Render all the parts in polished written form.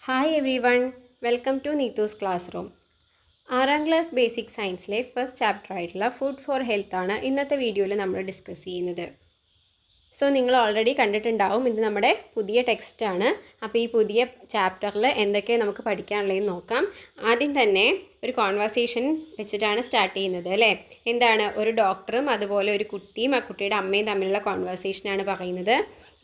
Hi everyone, welcome to Neethu's classroom. 6ാം class basic സയൻസിലെ first chapter ആയിട്ടുള്ള food for health ആണ് ഇന്നത്തെ വീഡിയോയിൽ നമ്മൾ ഡിസ്കസ് ചെയ്യുന്നത്. സോ നിങ്ങൾ ഓൾറെഡി കണ്ടിട്ടുണ്ടാവും, ഇത് നമ്മുടെ പുതിയ ടെക്സ്റ്റാണ്. അപ്പോൾ ഈ പുതിയ ചാപ്റ്ററിൽ എന്തൊക്കെ നമുക്ക് പഠിക്കാനുള്ളതെന്ന് നോക്കാം. ആദ്യം തന്നെ ഒരു കോൺവെർസേഷൻ വെച്ചിട്ടാണ് സ്റ്റാർട്ട് ചെയ്യുന്നത് അല്ലേ. എന്താണ്, ഒരു ഡോക്ടറും അതുപോലെ ഒരു കുട്ടിയും ആ കുട്ടിയുടെ അമ്മയും തമ്മിലുള്ള കോൺവെർസേഷനാണ് പറയുന്നത്.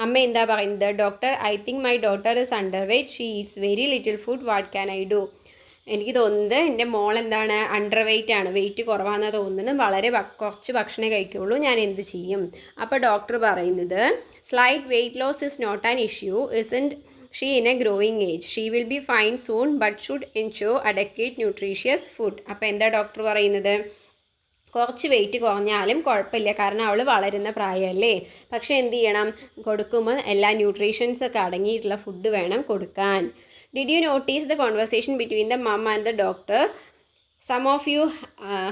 അമ്മ എന്താ പറയുന്നത്? Doctor, I think my daughter is underweight, she eats very little food, what can I do? എനിക്ക് തോന്നുന്നത് എൻ്റെ മോൾ എന്താണ്, അണ്ടർ വെയ്റ്റ് ആണ്, വെയിറ്റ് കുറവാണെന്ന് തോന്നുന്നു, വളരെ കുറച്ച് ഭക്ഷണമേ കഴിക്കുള്ളൂ, ഞാൻ എന്ത് ചെയ്യും? അപ്പോൾ ഡോക്ടർ പറയുന്നത്, slight weight loss is not an issue, isn't she in a growing age, she will be fine soon but should ensure adequate nutritious food. അപ്പോൾ എന്താ ഡോക്ടർ പറയുന്നത്? കുറച്ച് വെയിറ്റ് കുറഞ്ഞാലും കുഴപ്പമില്ല, കാരണം അവൾ വളരുന്ന പ്രായമല്ലേ. പക്ഷേ എന്ത് ചെയ്യണം? കൊടുക്കുമ്പോൾ എല്ലാ ന്യൂട്രീഷൻസൊക്കെ അടങ്ങിയിട്ടുള്ള ഫുഡ് വേണം കൊടുക്കാൻ. Did you notice the conversation between the mom and the doctor? Some of you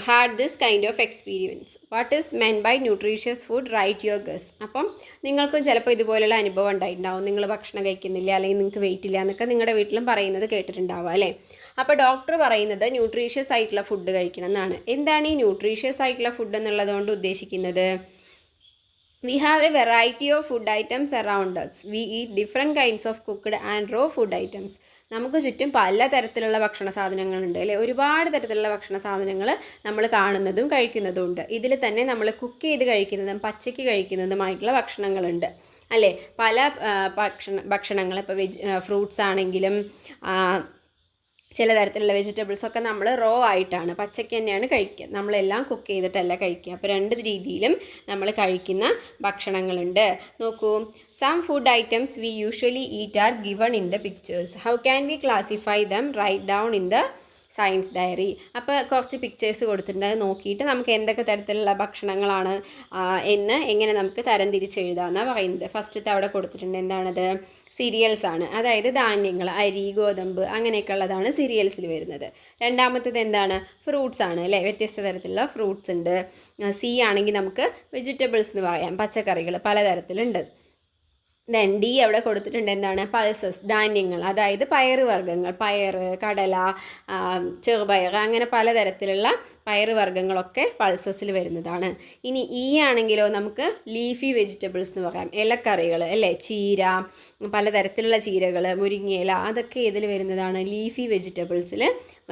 had this kind of experience. What is meant by nutritious food? Write your guess. അപ്പം നിങ്ങൾക്കും ചിലപ്പോൾ ഇതുപോലുള്ള അനുഭവം ഉണ്ടായിട്ടുണ്ടാവും. നിങ്ങൾ ഭക്ഷണം കഴിക്കുന്നില്ല അല്ലെങ്കിൽ നിങ്ങൾക്ക് വെയിറ്റ് ഇല്ല എന്നൊക്കെ നിങ്ങളുടെ വീട്ടിലും പറയുന്നത് കേട്ടിട്ടുണ്ടാവും അല്ലേ. അപ്പോൾ ഡോക്ടർ പറയുന്നത് ന്യൂട്രീഷ്യസ് ആയിട്ടുള്ള ഫുഡ് കഴിക്കണം എന്നാണ്. എന്താണ് ഈ ന്യൂട്രീഷ്യസ് ആയിട്ടുള്ള ഫുഡ് എന്നുള്ളതുകൊണ്ട് ഉദ്ദേശിക്കുന്നത്? We have a variety of food items around us. We eat different kinds of cooked and raw food items. നമുക്ക് ചുറ്റും പല തരത്തിലുള്ള ഭക്ഷണ സാധനങ്ങളുണ്ട് അല്ലേ. ഒരുപാട് തരത്തിലുള്ള ഭക്ഷണ സാധനങ്ങൾ നമ്മൾ കാണുന്നതും കഴിക്കുന്നതും ഉണ്ട്. ഇതിൽ തന്നെ നമ്മൾ കുക്ക് ചെയ്ത് കഴിക്കുന്നതും പച്ചയ്ക്ക് കഴിക്കുന്നതുമായിട്ടുള്ള ഭക്ഷണങ്ങളുണ്ട് അല്ലേ. പല ഭക്ഷണങ്ങൾ ഇപ്പോൾ ഫ്രൂട്ട്സ് ആണെങ്കിലും ചില തരത്തിലുള്ള വെജിറ്റബിൾസൊക്കെ നമ്മൾ റോ ആയിട്ടാണ്, പച്ചയ്ക്ക് തന്നെയാണ് കഴിക്കുക. നമ്മളെല്ലാം കുക്ക് ചെയ്തിട്ടല്ല കഴിക്കുക. അപ്പോൾ രണ്ട് രീതിയിലും നമ്മൾ കഴിക്കുന്ന ഭക്ഷണങ്ങളുണ്ട്. നോക്കൂ, some food items we usually eat are given in the pictures. How can we classify them? Write down in the science diary. അപ്പോൾ കുറച്ച് പിക്ചേഴ്സ് കൊടുത്തിട്ടുണ്ട്, അത് നോക്കിയിട്ട് നമുക്ക് എന്തൊക്കെ തരത്തിലുള്ള ഭക്ഷണങ്ങളാണ് എന്ന് എങ്ങനെ നമുക്ക് തരംതിരിച്ച് എഴുതാമെന്നാണ് പറയുന്നത്. ഫസ്റ്റത്തെ അവിടെ കൊടുത്തിട്ടുണ്ട്, എന്താണത്? സീരിയൽസ് ആണ്, അതായത് ധാന്യങ്ങൾ, അരി, ഗോതമ്പ് അങ്ങനെയൊക്കെ ഉള്ളതാണ് സീരിയൽസിൽ വരുന്നത്. രണ്ടാമത്തേത് എന്താണ്? ഫ്രൂട്ട്സ് ആണ് അല്ലേ. വ്യത്യസ്ത തരത്തിലുള്ള ഫ്രൂട്ട്സ് ഉണ്ട്. സി ആണെങ്കിൽ നമുക്ക് വെജിറ്റബിൾസ് എന്ന് പറയാം, പച്ചക്കറികൾ പലതരത്തിലുണ്ട്. ദെൻ ഡി അവിടെ കൊടുത്തിട്ടുണ്ട്, എന്താണ്? പൾസസ്, ധാന്യങ്ങൾ, അതായത് പയറ് വർഗ്ഗങ്ങൾ, പയറ്, കടല, ചെറുപയർ, അങ്ങനെ പലതരത്തിലുള്ള പയറ് വർഗ്ഗങ്ങളൊക്കെ പൾസസിൽ വരുന്നതാണ്. ഇനി ഇ ആണെങ്കിലോ നമുക്ക് ലീഫി വെജിറ്റബിൾസ് എന്ന് പറയാം, ഇലക്കറികൾ അല്ലേ. ചീര, പലതരത്തിലുള്ള ചീരകൾ, മുരിങ്ങയില, അതൊക്കെ ഇതിൽ വരുന്നതാണ്, ലീഫി വെജിറ്റബിൾസിൽ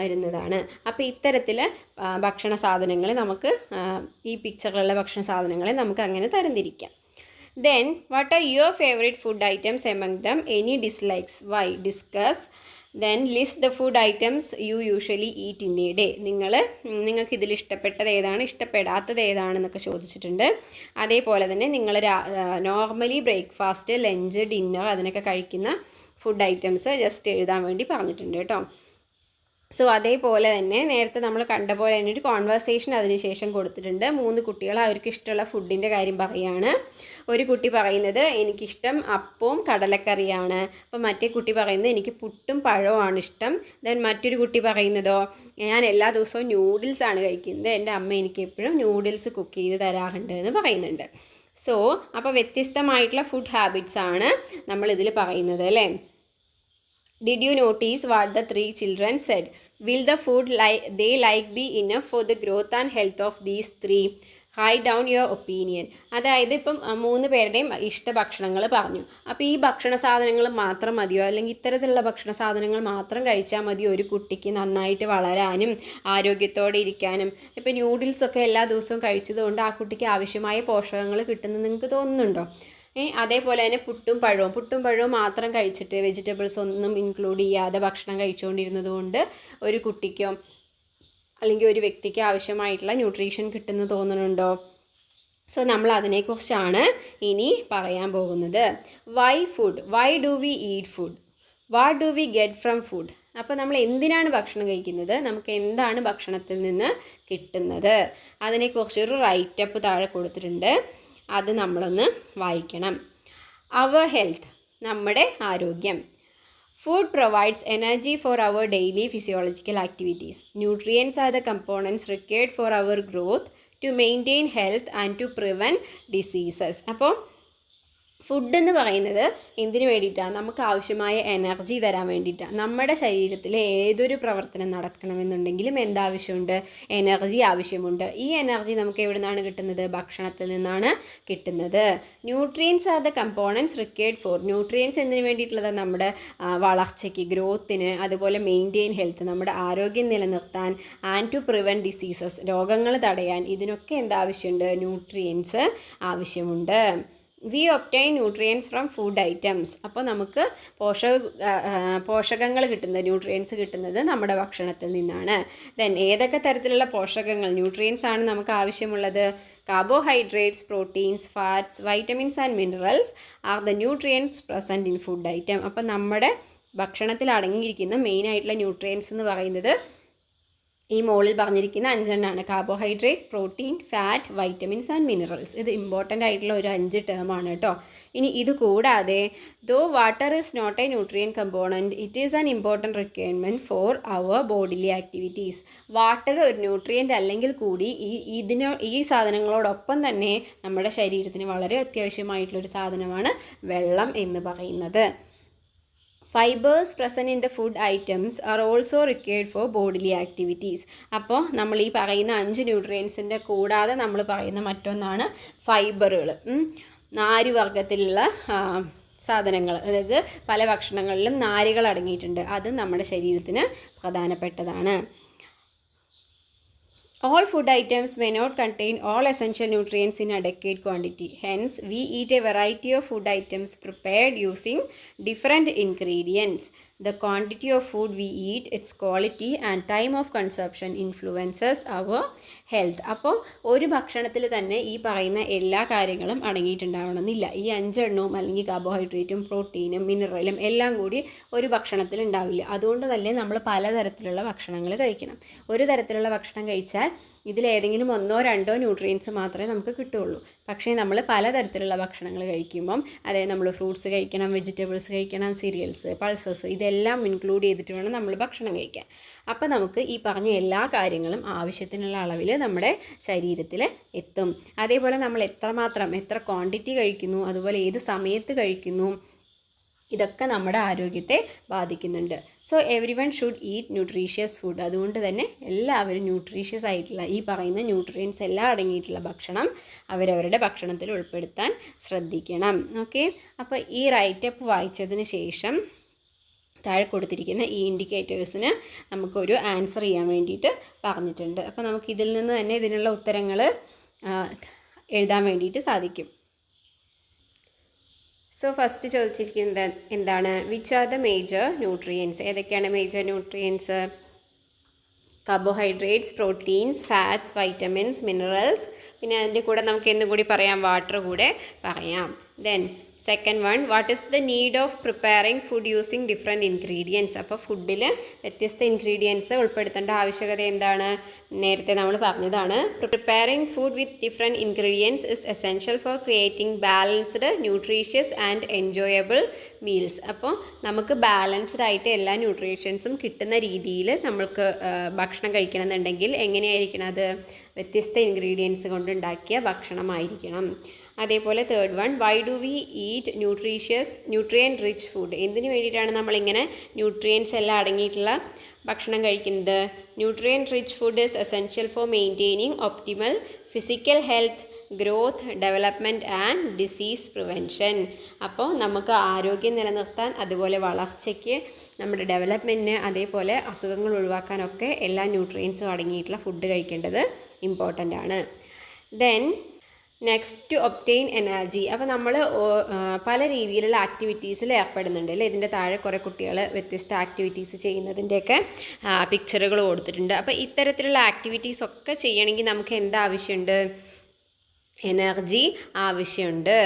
വരുന്നതാണ്. അപ്പോൾ ഇത്തരത്തിൽ ഭക്ഷണ സാധനങ്ങൾ നമുക്ക് ഈ പിക്ചറിലുള്ള ഭക്ഷണ സാധനങ്ങളെ നമുക്ക് അങ്ങനെ തരംതിരിക്കാം. Then, what are your favorite food items among them? Any dislikes? Why? Discuss. Then, list the food items you usually eat in a day. നിങ്ങൾക്ക് ഇതിൽ ഇഷ്ടപ്പെട്ടത് ഏതാണ്, ഇഷ്ടപ്പെടാത്തത് ഏതാണെന്നൊക്കെ ചോദിച്ചിട്ടുണ്ട്. അതേപോലെ തന്നെ നിങ്ങൾ നോർമലി ബ്രേക്ക്ഫാസ്റ്റ്, ലഞ്ച്, ഡിന്നർ അതിനൊക്കെ കഴിക്കുന്ന ഫുഡ് ഐറ്റംസ് ജസ്റ്റ് എഴുതാൻ വേണ്ടി പറഞ്ഞിട്ടുണ്ട് കേട്ടോ. സോ അതേപോലെ തന്നെ നേരത്തെ നമ്മൾ കണ്ട പോലെ തന്നെ ഒരു കോൺവെർസേഷൻ അതിനുശേഷം കൊടുത്തിട്ടുണ്ട്. 3 കുട്ടികൾ അവർക്ക് ഇഷ്ടമുള്ള ഫുഡിൻ്റെ കാര്യം പറയുകയാണ്. ഒരു കുട്ടി പറയുന്നത് എനിക്കിഷ്ടം അപ്പവും കടലക്കറിയാണ്. അപ്പോൾ മറ്റേ കുട്ടി പറയുന്നത് എനിക്ക് പുട്ടും പഴവുമാണ് ഇഷ്ടം. ദെൻ മറ്റൊരു കുട്ടി പറയുന്നതോ, ഞാൻ എല്ലാ ദിവസവും ന്യൂഡിൽസാണ് കഴിക്കുന്നത്, എൻ്റെ അമ്മ എനിക്ക് എപ്പോഴും ന്യൂഡിൽസ് കുക്ക് ചെയ്ത് തരാറുണ്ട് എന്ന് പറയുന്നുണ്ട്. സോ അപ്പോൾ വ്യത്യസ്തമായിട്ടുള്ള ഫുഡ് ഹാബിറ്റ്സ് ആണ് നമ്മളിതിൽ പറയുന്നത് അല്ലേ. Did you notice what the 3 children said? Will the food they like be enough for the growth and health of these 3? Write down your opinion. അതായത് ഇപ്പം 3 പേരുടെയും ഇഷ്ട ഭക്ഷണങ്ങൾ പറഞ്ഞു. അപ്പോൾ ഈ ഭക്ഷണ സാധനങ്ങൾ മാത്രം മതിയോ, അല്ലെങ്കിൽ ഇത്തരത്തിലുള്ള ഭക്ഷണ സാധനങ്ങൾ മാത്രം കഴിച്ചാൽ മതിയോ ഒരു കുട്ടിക്ക് നന്നായിട്ട് വളരാനും ആരോഗ്യത്തോടെ ഇരിക്കാനും? ഇപ്പോൾ ന്യൂഡിൽസൊക്കെ എല്ലാ ദിവസവും കഴിച്ചതുകൊണ്ട് ആ കുട്ടിക്ക് ആവശ്യമായ പോഷകങ്ങൾ കിട്ടുമെന്ന് നിങ്ങൾക്ക് തോന്നുന്നുണ്ടോ? അതേപോലെ തന്നെ പുട്ടും പഴവും മാത്രം കഴിച്ചിട്ട് വെജിറ്റബിൾസ് ഒന്നും ഇൻക്ലൂഡ് ചെയ്യാതെ ഭക്ഷണം കഴിച്ചുകൊണ്ടിരുന്നത് കൊണ്ട് ഒരു കുട്ടിക്കോ അല്ലെങ്കിൽ ഒരു വ്യക്തിക്ക് ആവശ്യമായിട്ടുള്ള ന്യൂട്രീഷൻ കിട്ടുമെന്ന് തോന്നുന്നുണ്ടോ? സോ നമ്മൾ അതിനെക്കുറിച്ചാണ് ഇനി പറയാൻ പോകുന്നത്. Why food? Why do we eat food? What do we get from food? അപ്പോൾ നമ്മൾ എന്തിനാണ് ഭക്ഷണം കഴിക്കുന്നത്, നമുക്ക് എന്താണ് ഭക്ഷണത്തിൽ നിന്ന് കിട്ടുന്നത്, അതിനെക്കുറിച്ചൊരു റൈറ്റപ്പ് താഴെ കൊടുത്തിട്ടുണ്ട്. അത് നമ്മളൊന്ന് വായിക്കണം. അവർ ഹെൽത്ത്, നമ്മുടെ ആരോഗ്യം. Food provides energy for our daily physiological activities. Nutrients are the components required for our growth, to maintain health and to prevent diseases. അപ്പോൾ ഫുഡ് എന്ന് പറയുന്നത് എന്തിനു വേണ്ടിയിട്ടാണ്? നമുക്ക് ആവശ്യമായ എനർജി തരാൻ വേണ്ടിയിട്ടാണ്. നമ്മുടെ ശരീരത്തിൽ ഏതൊരു പ്രവർത്തനം നടക്കണമെന്നുണ്ടെങ്കിലും എന്താവശ്യമുണ്ട്? എനർജി ആവശ്യമുണ്ട്. ഈ എനർജി നമുക്ക് എവിടെ നിന്നാണ് കിട്ടുന്നത്? ഭക്ഷണത്തിൽ നിന്നാണ് കിട്ടുന്നത്. Nutrients are the components required for. Nutrients എന്തിനു വേണ്ടിയിട്ടുള്ളത്? നമ്മുടെ വളർച്ചയ്ക്ക്, ഗ്രോത്തിന്, അതുപോലെ മെയിൻറ്റെയിൻ ഹെൽത്ത്, നമ്മുടെ ആരോഗ്യം നിലനിർത്താൻ, ആൻഡ് ടു പ്രിവെൻറ്റ് ഡിസീസസ്, രോഗങ്ങൾ തടയാൻ, ഇതിനൊക്കെ എന്താവശ്യമുണ്ട്? ന്യൂട്രിയൻസ് ആവശ്യമുണ്ട്. We obtain nutrients from food items. അപ്പോൾ നമുക്ക് പോഷകങ്ങൾ കിട്ടുന്നത്, ന്യൂട്രിയൻസ് കിട്ടുന്നത് നമ്മുടെ ഭക്ഷണത്തിൽ നിന്നാണ്. ദെൻ ഏതൊക്കെ തരത്തിലുള്ള പോഷകങ്ങൾ, ന്യൂട്രിയൻസ് ആണ് നമുക്ക് ആവശ്യമുള്ളത്? Carbohydrates, proteins, fats, vitamins and minerals are the nutrients present in food item. അപ്പം നമ്മുടെ ഭക്ഷണത്തിൽ അടങ്ങിയിരിക്കുന്ന മെയിനായിട്ടുള്ള ന്യൂട്രിയൻസ് എന്ന് പറയുന്നത് ഈ മുകളിൽ പറഞ്ഞിരിക്കുന്ന 5 carbohydrate, protein, fat, vitamins and minerals. ഇത് ഇമ്പോർട്ടൻ്റ് ആയിട്ടുള്ള ഒരു 5 ടേമാണ് കേട്ടോ. ഇനി ഇത് കൂടാതെ though water is not a nutrient component, it is an important requirement for our bodily activities. Water ഒരു ന്യൂട്രിയൻ്റ് അല്ലെങ്കിൽ കൂടി ഈ സാധനങ്ങളോടൊപ്പം തന്നെ നമ്മുടെ ശരീരത്തിന് വളരെ അത്യാവശ്യമായിട്ടുള്ളൊരു സാധനമാണ് വെള്ളം എന്ന് പറയുന്നത്. Fibres present in the food items are also required for bodily activities. അപ്പോൾ നമ്മൾ ഈ പറയുന്ന 5 ന്യൂട്രിയൻസിൻ്റെ കൂടാതെ നമ്മൾ പറയുന്ന മറ്റൊന്നാണ് ഫൈബറുകൾ. നാരുവർഗത്തിലുള്ള സാധനങ്ങൾ, അതായത് പല ഭക്ഷണങ്ങളിലും നാരുകൾ അടങ്ങിയിട്ടുണ്ട്. അത് നമ്മുടെ ശരീരത്തിന് പ്രധാനപ്പെട്ടതാണ്. All food items may not contain all essential nutrients in adequate quantity. Hence, we eat a variety of food items prepared using different ingredients. The quantity of food we eat, its quality and time of consumption influences our health. അപ്പോൾ ഒരു ഭക്ഷണത്തിൽ തന്നെ ഈ പറയുന്ന എല്ലാ കാര്യങ്ങളും അടങ്ങിയിട്ടുണ്ടാവണമെന്നില്ല. ഈ 5 എണ്ണവും അല്ലെങ്കിൽ കാർബോഹൈഡ്രേറ്റും പ്രോട്ടീനും മിനറലും എല്ലാം കൂടി ഒരു ഭക്ഷണത്തിൽ ഉണ്ടാവില്ല. അതുകൊണ്ട് തന്നെ നമ്മൾ പലതരത്തിലുള്ള ഭക്ഷണങ്ങൾ കഴിക്കണം. ഒരു തരത്തിലുള്ള ഭക്ഷണം കഴിച്ചാൽ ഇതിലേതെങ്കിലും 1 or 2 ന്യൂട്രിയൻസ് മാത്രമേ നമുക്ക് കിട്ടുകയുള്ളൂ. പക്ഷേ നമ്മൾ പലതരത്തിലുള്ള ഭക്ഷണങ്ങൾ കഴിക്കുമ്പം, അതായത് നമ്മൾ ഫ്രൂട്ട്സ് കഴിക്കണം, വെജിറ്റബിൾസ് കഴിക്കണം, സീരിയൽസ്, പൾസസ്, ഇതെല്ലാം ഇൻക്ലൂഡ് ചെയ്തിട്ട് വേണം നമ്മൾ ഭക്ഷണം കഴിക്കാൻ. അപ്പോൾ നമുക്ക് ഈ പറഞ്ഞ എല്ലാ കാര്യങ്ങളും ആവശ്യത്തിനുള്ള അളവിൽ നമ്മുടെ ശരീരത്തിൽ എത്തും. അതേപോലെ നമ്മൾ എത്ര ക്വാണ്ടിറ്റി കഴിക്കുന്നു, അതുപോലെ ഏത് സമയത്ത് കഴിക്കുന്നു, ഇതൊക്കെ നമ്മുടെ ആരോഗ്യത്തെ ബാധിക്കുന്നുണ്ട്. So every one should eat nutritious food. അതുകൊണ്ട് തന്നെ എല്ലാവരും ന്യൂട്രീഷ്യസ് ആയിട്ടുള്ള ഈ പറയുന്ന ന്യൂട്രിയൻസ് എല്ലാം അടങ്ങിയിട്ടുള്ള ഭക്ഷണം അവരവരുടെ ഭക്ഷണത്തിൽ ഉൾപ്പെടുത്താൻ ശ്രദ്ധിക്കണം. ഓക്കെ, അപ്പോൾ ഈ റൈറ്റപ്പ് വായിച്ചതിന് ശേഷം താഴെ കൊടുത്തിരിക്കുന്ന ഈ ഇൻഡിക്കേറ്റേഴ്സിന് നമുക്കൊരു ആൻസർ ചെയ്യാൻ വേണ്ടിയിട്ട് പറഞ്ഞിട്ടുണ്ട്. അപ്പോൾ നമുക്ക് ഇതിൽ നിന്ന് തന്നെ ഇതിനുള്ള ഉത്തരങ്ങൾ എഴുതാൻ വേണ്ടിയിട്ട് സാധിക്കും. സോ ഫസ്റ്റ് ചോദിച്ചിരിക്കുന്നത് എന്താണ്? Which are the major nutrients? ഏതൊക്കെയാണ് major nutrients? Carbohydrates, proteins, fats, vitamins, minerals. പിന്നെ അതിൻ്റെ കൂടെ നമുക്ക് എന്നും കൂടി പറയാം, വാട്ടർ കൂടെ പറയാം. Then second one, what is the need of preparing food using different ingredients? അപ്പോൾ ഫുഡിൽ വ്യത്യസ്ത ഇൻഗ്രീഡിയൻസ് ഉൾപ്പെടുത്തേണ്ട ആവശ്യകത എന്താണ്? നേരത്തെ നമ്മൾ പറഞ്ഞതാണ്. Preparing food with different ingredients is essential for creating balanced, nutritious and enjoyable meals. അപ്പോൾ നമുക്ക് ബാലൻസ്ഡ് ആയിട്ട് എല്ലാ ന്യൂട്രീഷ്യൻസും കിട്ടുന്ന രീതിയിൽ നമ്മൾക്ക് ഭക്ഷണം കഴിക്കണമെന്നുണ്ടെങ്കിൽ എങ്ങനെയായിരിക്കണം അത്? വ്യത്യസ്ത ഇൻഗ്രീഡിയൻസ് കൊണ്ടുണ്ടാക്കിയ ഭക്ഷണമായിരിക്കണം. അതേപോലെ third one, Y do we eat nutrient rich food? എന്തിനു വേണ്ടിയിട്ടാണ് നമ്മളിങ്ങനെ ന്യൂട്രിയൻസ് എല്ലാം അടങ്ങിയിട്ടുള്ള ഭക്ഷണം കഴിക്കുന്നത്? Nutrient rich food is essential for maintaining optimal physical health, growth, development and disease prevention. അപ്പോൾ നമുക്ക് ആരോഗ്യം നിലനിർത്താൻ, അതുപോലെ വളർച്ചയ്ക്ക്, നമ്മുടെ ഡെവലപ്മെൻറ്റിന്, അതേപോലെ അസുഖങ്ങൾ ഒഴിവാക്കാനൊക്കെ എല്ലാ ന്യൂട്രിയൻസും അടങ്ങിയിട്ടുള്ള ഫുഡ് കഴിക്കേണ്ടത് ഇമ്പോർട്ടൻ്റ് ആണ്. Then next, to obtain energy. അപ്പോൾ നമ്മൾ പല രീതിയിലുള്ള ആക്ടിവിറ്റീസിൽ ഏർപ്പെടുന്നുണ്ട് അല്ലേ? ഇതിൻ്റെ താഴെ കുറേ കുട്ടികൾ വ്യത്യസ്ത ആക്ടിവിറ്റീസ് ചെയ്യുന്നതിൻ്റെയൊക്കെ പിക്ചറുകൾ കൊടുത്തിട്ടുണ്ട്. അപ്പോൾ ഇത്തരത്തിലുള്ള ആക്ടിവിറ്റീസ് ഒക്കെ ചെയ്യണമെങ്കിൽ നമുക്ക് എന്താവശ്യമുണ്ട്? എനർജി ആവശ്യമുണ്ട്.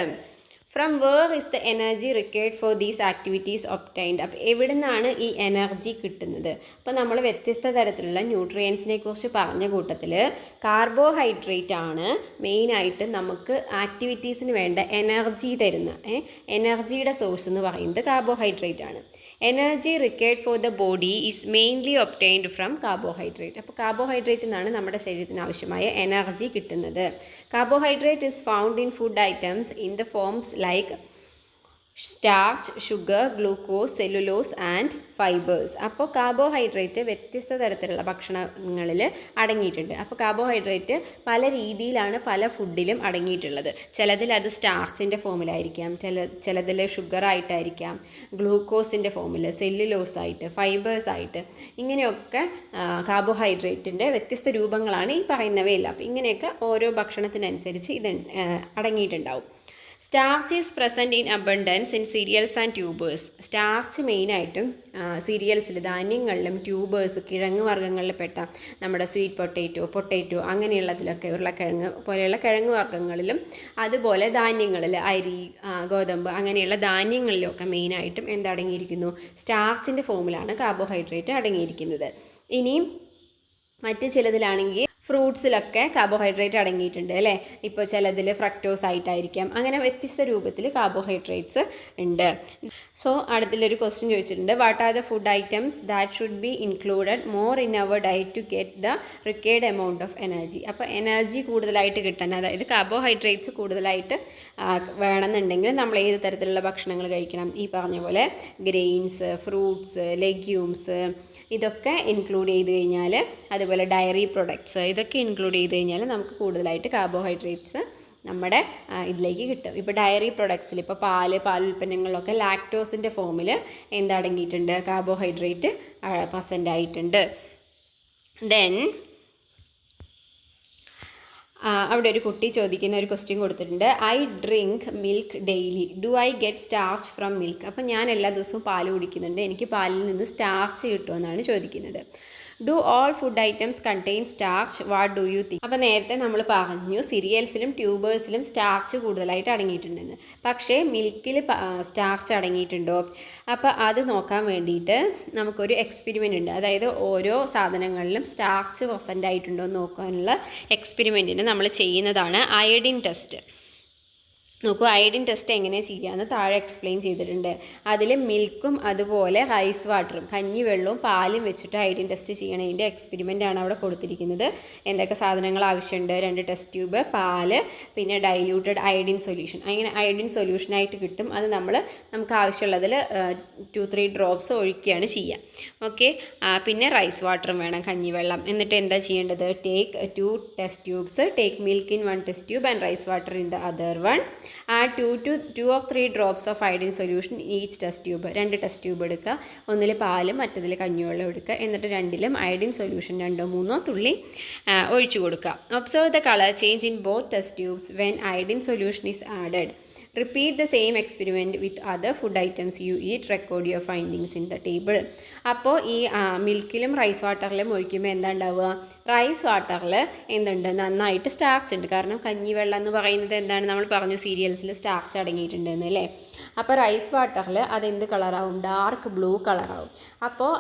From where is the energy required for these activities obtained? അപ്പോൾ എവിടെ നിന്നാണ് ഈ എനർജി കിട്ടുന്നത്? അപ്പോൾ നമ്മൾ വ്യത്യസ്ത തരത്തിലുള്ള ന്യൂട്രിയൻസിനെ കുറിച്ച് പറഞ്ഞ കൂട്ടത്തിൽ കാർബോഹൈഡ്രേറ്റ് ആണ് മെയിനായിട്ട് നമുക്ക് ആക്ടിവിറ്റീസിന് വേണ്ട എനർജി തരുന്ന എനർജിയുടെ സോഴ്സ് എന്ന് പറയുന്നത് കാർബോഹൈഡ്രേറ്റ് ആണ്. Energy required for the body is mainly obtained from carbohydrate. അപ്പോൾ കാർബോഹൈഡ്രേറ്റ് നിന്നാണ് നമ്മുടെ ശരീരത്തിന് ആവശ്യമായ എനർജി കിട്ടുന്നത്. Carbohydrate is found in food items in the forms like starch, sugar, glucose, cellulose and fibres. അപ്പോൾ കാർബോഹൈഡ്രേറ്റ് വ്യത്യസ്ത തരത്തിലുള്ള ഭക്ഷണങ്ങളിൽ അടങ്ങിയിട്ടുണ്ട്. അപ്പോൾ കാർബോഹൈഡ്രേറ്റ് പല രീതിയിലാണ് പല ഫുഡിലും അടങ്ങിയിട്ടുള്ളത്. ചിലതിൽ അത് സ്റ്റാർച്ചിൻ്റെ ഫോമിലായിരിക്കാം, ചിലതിൽ ഷുഗർ ആയിട്ടായിരിക്കാം, ഗ്ലൂക്കോസിൻ്റെ ഫോമിൽ, സെല്ലുലോസ് ആയിട്ട്, ഫൈബേഴ്സ് ആയിട്ട്, ഇങ്ങനെയൊക്കെ കാർബോഹൈഡ്രേറ്റിൻ്റെ വ്യത്യസ്ത രൂപങ്ങളാണ് ഈ പറയുന്നവയെല്ലാം. അപ്പോൾ ഇങ്ങനെയൊക്കെ ഓരോ ഭക്ഷണത്തിനനുസരിച്ച് ഇത് അടങ്ങിയിട്ടുണ്ടാവും. Starch is present in abundance in cereals and tubers. Starch മെയിനായിട്ടും സീരിയൽസിൽ, ധാന്യങ്ങളിലും, ട്യൂബേഴ്സ്, കിഴങ്ങ് വർഗ്ഗങ്ങളിൽ പെട്ട നമ്മുടെ സ്വീറ്റ് പൊട്ടേറ്റോ അങ്ങനെയുള്ളതിലൊക്കെ, ഉരുളക്കിഴങ്ങ് പോലെയുള്ള കിഴങ്ങ് വർഗ്ഗങ്ങളിലും, അതുപോലെ ധാന്യങ്ങളിൽ അരി, ഗോതമ്പ് അങ്ങനെയുള്ള ധാന്യങ്ങളിലൊക്കെ മെയിനായിട്ടും എന്തടങ്ങിയിരിക്കുന്നു? സ്റ്റാർച്ചിൻ്റെ ഫോമിലാണ് കാർബോഹൈഡ്രേറ്റ് അടങ്ങിയിരിക്കുന്നത്. ഇനിയും മറ്റ് ചിലതിലാണെങ്കിൽ ഫ്രൂട്ട്സിലൊക്കെ കാർബോഹൈഡ്രേറ്റ് അടങ്ങിയിട്ടുണ്ട് അല്ലേ. ഇപ്പോൾ ചിലതിൽ ഫ്രക്ടോസ് ആയിട്ടായിരിക്കാം, അങ്ങനെ വ്യത്യസ്ത രൂപത്തിൽ കാർബോഹൈഡ്രേറ്റ്സ് ഉണ്ട്. സോ അടുത്തിലൊരു ക്വസ്റ്റ്യൻ ചോദിച്ചിട്ടുണ്ട്, what are the food items that should be included more in our diet to get the required amount of energy. അപ്പോൾ എനർജി കൂടുതലായിട്ട് കിട്ടാൻ, അതായത് കാർബോഹൈഡ്രേറ്റ്സ് കൂടുതലായിട്ട് വേണമെന്നുണ്ടെങ്കിൽ നമ്മൾ ഏത് തരത്തിലുള്ള ഭക്ഷണങ്ങൾ കഴിക്കണം? ഈ പറഞ്ഞ പോലെ ഗ്രെയിൻസ്, ഫ്രൂട്ട്സ്, ലെഗ്യൂംസ് ഇതൊക്കെ ഇൻക്ലൂഡ് ചെയ്ത് കഴിഞ്ഞാൽ, അതുപോലെ ഡയറി പ്രൊഡക്ട്സ് ഇതൊക്കെ ഇൻക്ലൂഡ് ചെയ്ത് കഴിഞ്ഞാൽ നമുക്ക് കൂടുതലായിട്ട് കാർബോഹൈഡ്രേറ്റ്സ് നമ്മുടെ ഇതിലേക്ക് കിട്ടും. ഇപ്പോൾ ഡയറി പ്രൊഡക്ട്സിൽ ഇപ്പോൾ പാലുൽപ്പന്നങ്ങളിലൊക്കെ ലാക്ടോസിൻ്റെ ഫോമിൽ എന്തടങ്ങിയിട്ടുണ്ട്? കാർബോഹൈഡ്രേറ്റ് പ്രസൻ്റ് ആയിട്ടുണ്ട്. ദെൻ അവിടെ ഒരു കുട്ടി ചോദിക്കുന്ന ഒരു ക്വസ്റ്റ്യൻ കൊടുത്തിട്ടുണ്ട്, I drink milk daily, do I get starch from milk? അപ്പോൾ ഞാൻ എല്ലാ ദിവസവും പാൽ കുടിക്കുന്നുണ്ട്, എനിക്ക് പാലിൽ നിന്ന് സ്റ്റാർച്ച് കിട്ടുമെന്നാണ് ചോദിക്കുന്നത്. Do all food items contain starch, what do you think? അപ്പോൾ നേരത്തെ നമ്മൾ പറഞ്ഞു സീരിയൽസിലും ട്യൂബേഴ്സിലും സ്റ്റാർച്ച് കൂടുതലായിട്ട് അടങ്ങിയിട്ടുണ്ടെന്ന്. പക്ഷേ മിൽക്കിൽ സ്റ്റാർച്ച് അടങ്ങിയിട്ടുണ്ടോ? അപ്പോൾ അത് നോക്കാൻ വേണ്ടിയിട്ട് നമുക്കൊരു എക്സ്പെരിമെൻ്റ് ഉണ്ട്. അതായത് ഓരോ സാധനങ്ങളിലും സ്റ്റാർച്ച് പ്രസൻ്റ് ആയിട്ടുണ്ടോ എന്ന് നോക്കാനുള്ള എക്സ്പെരിമെൻറ്റിന് നമ്മൾ ചെയ്യുന്നതാണ് അയഡിൻ ടെസ്റ്റ്. നോക്കൂ, അയഡിൻ ടെസ്റ്റ് എങ്ങനെ ചെയ്യാമെന്ന് താഴെ എക്സ്പ്ലെയിൻ ചെയ്തിട്ടുണ്ട്. അതിൽ മിൽക്കും അതുപോലെ റൈസ് വാട്ടറും, കഞ്ഞിവെള്ളവും പാലും വെച്ചിട്ട് അയഡിൻ ടെസ്റ്റ് ചെയ്യണതിൻ്റെ എക്സ്പെരിമെൻ്റാണ് അവിടെ കൊടുത്തിരിക്കുന്നത്. എന്തൊക്കെ സാധനങ്ങൾ ആവശ്യമുണ്ട്? 2 ടെസ്റ്റ് ട്യൂബ്, പാല്, പിന്നെ ഡൈല്യൂട്ടഡ് അയഡിൻ സൊല്യൂഷൻ. അങ്ങനെ അയഡിൻ സൊല്യൂഷനായിട്ട് കിട്ടും. അത് നമുക്ക് ആവശ്യമുള്ളതിൽ 2-3 ഡ്രോപ്സ് ഒഴിക്കുകയാണ് ചെയ്യുക. ഓക്കെ, പിന്നെ റൈസ് വാട്ടറും വേണം, കഞ്ഞിവെള്ളം. എന്നിട്ട് എന്താ ചെയ്യേണ്ടത്? Take 2 test tubes, take milk in 1 test tube and rice water in the other one. Add 2 or 3 drops of iodine solution each test tube. 2 test tube എടുക്കുക, ഒന്നിൽ പാലും മറ്റതിൽ കഞ്ഞിവെള്ളം എടുക്കുക. എന്നിട്ട് രണ്ടിലും അയഡിൻ സൊല്യൂഷൻ 2-3 തുള്ളി ഒഴിച്ചു കൊടുക്കുക. Observe the colour change in both test tubes when iodine solution is added. Repeat the same experiment with other food items you eat. Record your findings in the table. അപ്പോൾ ഈ മിൽക്കിലും rice വാട്ടറിലും ഒഴിക്കുമ്പോൾ എന്താ ഉണ്ടാവുക? Rice വാട്ടറിൽ എന്തുണ്ട്? നന്നായിട്ട് starch ഉണ്ട്. കാരണം കഞ്ഞിവെള്ളം എന്ന് പറയുന്നത് എന്താണ്? നമ്മൾ പറഞ്ഞു സീരിയൽസിൽ സ്റ്റാർച്ച് അടങ്ങിയിട്ടുണ്ടെന്ന് അല്ലേ. അപ്പോൾ റൈസ് വാട്ടറിൽ അതെന്ത് കളറാവും? Dark blue കളറാവും. അപ്പോൾ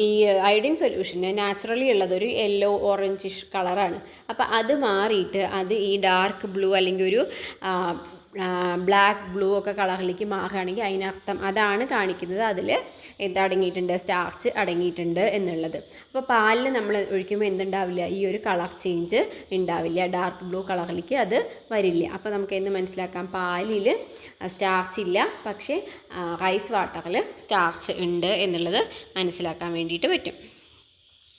ഈ അയഡിൻ സൊല്യൂഷന് നാച്ചുറലി ഉള്ളതൊരു യെല്ലോ ഓറഞ്ചിഷ് കളറാണ്. അപ്പോൾ അത് മാറിയിട്ട് അത് ഈ ഡാർക്ക് ബ്ലൂ അല്ലെങ്കിൽ ഒരു ബ്ലാക്ക് ബ്ലൂ ഒക്കെ കളറിലേക്ക് മാറുകയാണെങ്കിൽ അതിനർത്ഥം അതാണ് കാണിക്കുന്നത് അതിൽ എന്തടങ്ങിയിട്ടുണ്ട്? സ്റ്റാർച്ച് അടങ്ങിയിട്ടുണ്ട് എന്നുള്ളത്. അപ്പോൾ പാലിൽ നമ്മൾ ഒഴിക്കുമ്പോൾ എന്തുണ്ടാവില്ല? ഈ ഒരു കളർ ചേഞ്ച് ഉണ്ടാവില്ല, ഡാർക്ക് ബ്ലൂ കളറിലേക്ക് അത് വരില്ല. അപ്പോൾ നമുക്ക് എന്ത് മനസ്സിലാക്കാം? പാലിൽ സ്റ്റാർച്ച് ഇല്ല, പക്ഷേ റൈസ് വാട്ടറിൽ സ്റ്റാർച്ച് ഉണ്ട് എന്നുള്ളത് മനസ്സിലാക്കാൻ വേണ്ടിയിട്ട് പറ്റും.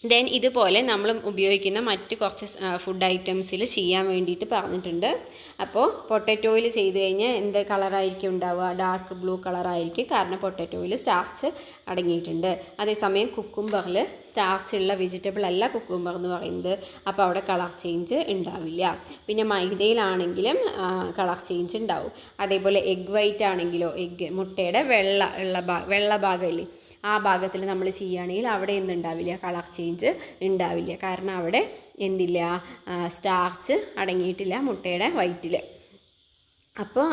ദെൻ ഇതുപോലെ നമ്മൾ ഉപയോഗിക്കുന്ന മറ്റ് കുറച്ച് ഫുഡ് ഐറ്റംസിൽ ചെയ്യാൻ വേണ്ടിയിട്ട് പറഞ്ഞിട്ടുണ്ട്. അപ്പോൾ പൊട്ടറ്റോയിൽ ചെയ്ത് കഴിഞ്ഞാൽ എന്ത് കളറായിരിക്കും ഉണ്ടാവുക? ഡാർക്ക് ബ്ലൂ കളറായിരിക്കും, കാരണം പൊട്ടറ്റോയിൽ സ്റ്റാർച്ച് അടങ്ങിയിട്ടുണ്ട്. അതേസമയം കുക്കുംബറിൽ സ്റ്റാർച്ച് ഉള്ള വെജിറ്റബിൾ അല്ല കുക്കുംബർ എന്ന് പറയുന്നത്, അപ്പോൾ അവിടെ കളർ ചേഞ്ച് ഉണ്ടാവില്ല. പിന്നെ മൈദയിലാണെങ്കിലും കളർ ചേഞ്ച് ഉണ്ടാവും. അതേപോലെ എഗ് വൈറ്റ് ആണെങ്കിലോ, മുട്ടയുടെ വെള്ള ഭാഗമില്ലേ, ആ ഭാഗത്തിൽ നമ്മൾ ചെയ്യുകയാണെങ്കിൽ അവിടെ എന്തുണ്ടാവില്ല? കളർ ചേഞ്ച് ഉണ്ടാവില്ല, കാരണം അവിടെ എന്തില്ല? സ്റ്റാർച്ച് അടങ്ങിയിട്ടില്ല മുട്ടയുടെ വൈറ്റിൽ. അപ്പോൾ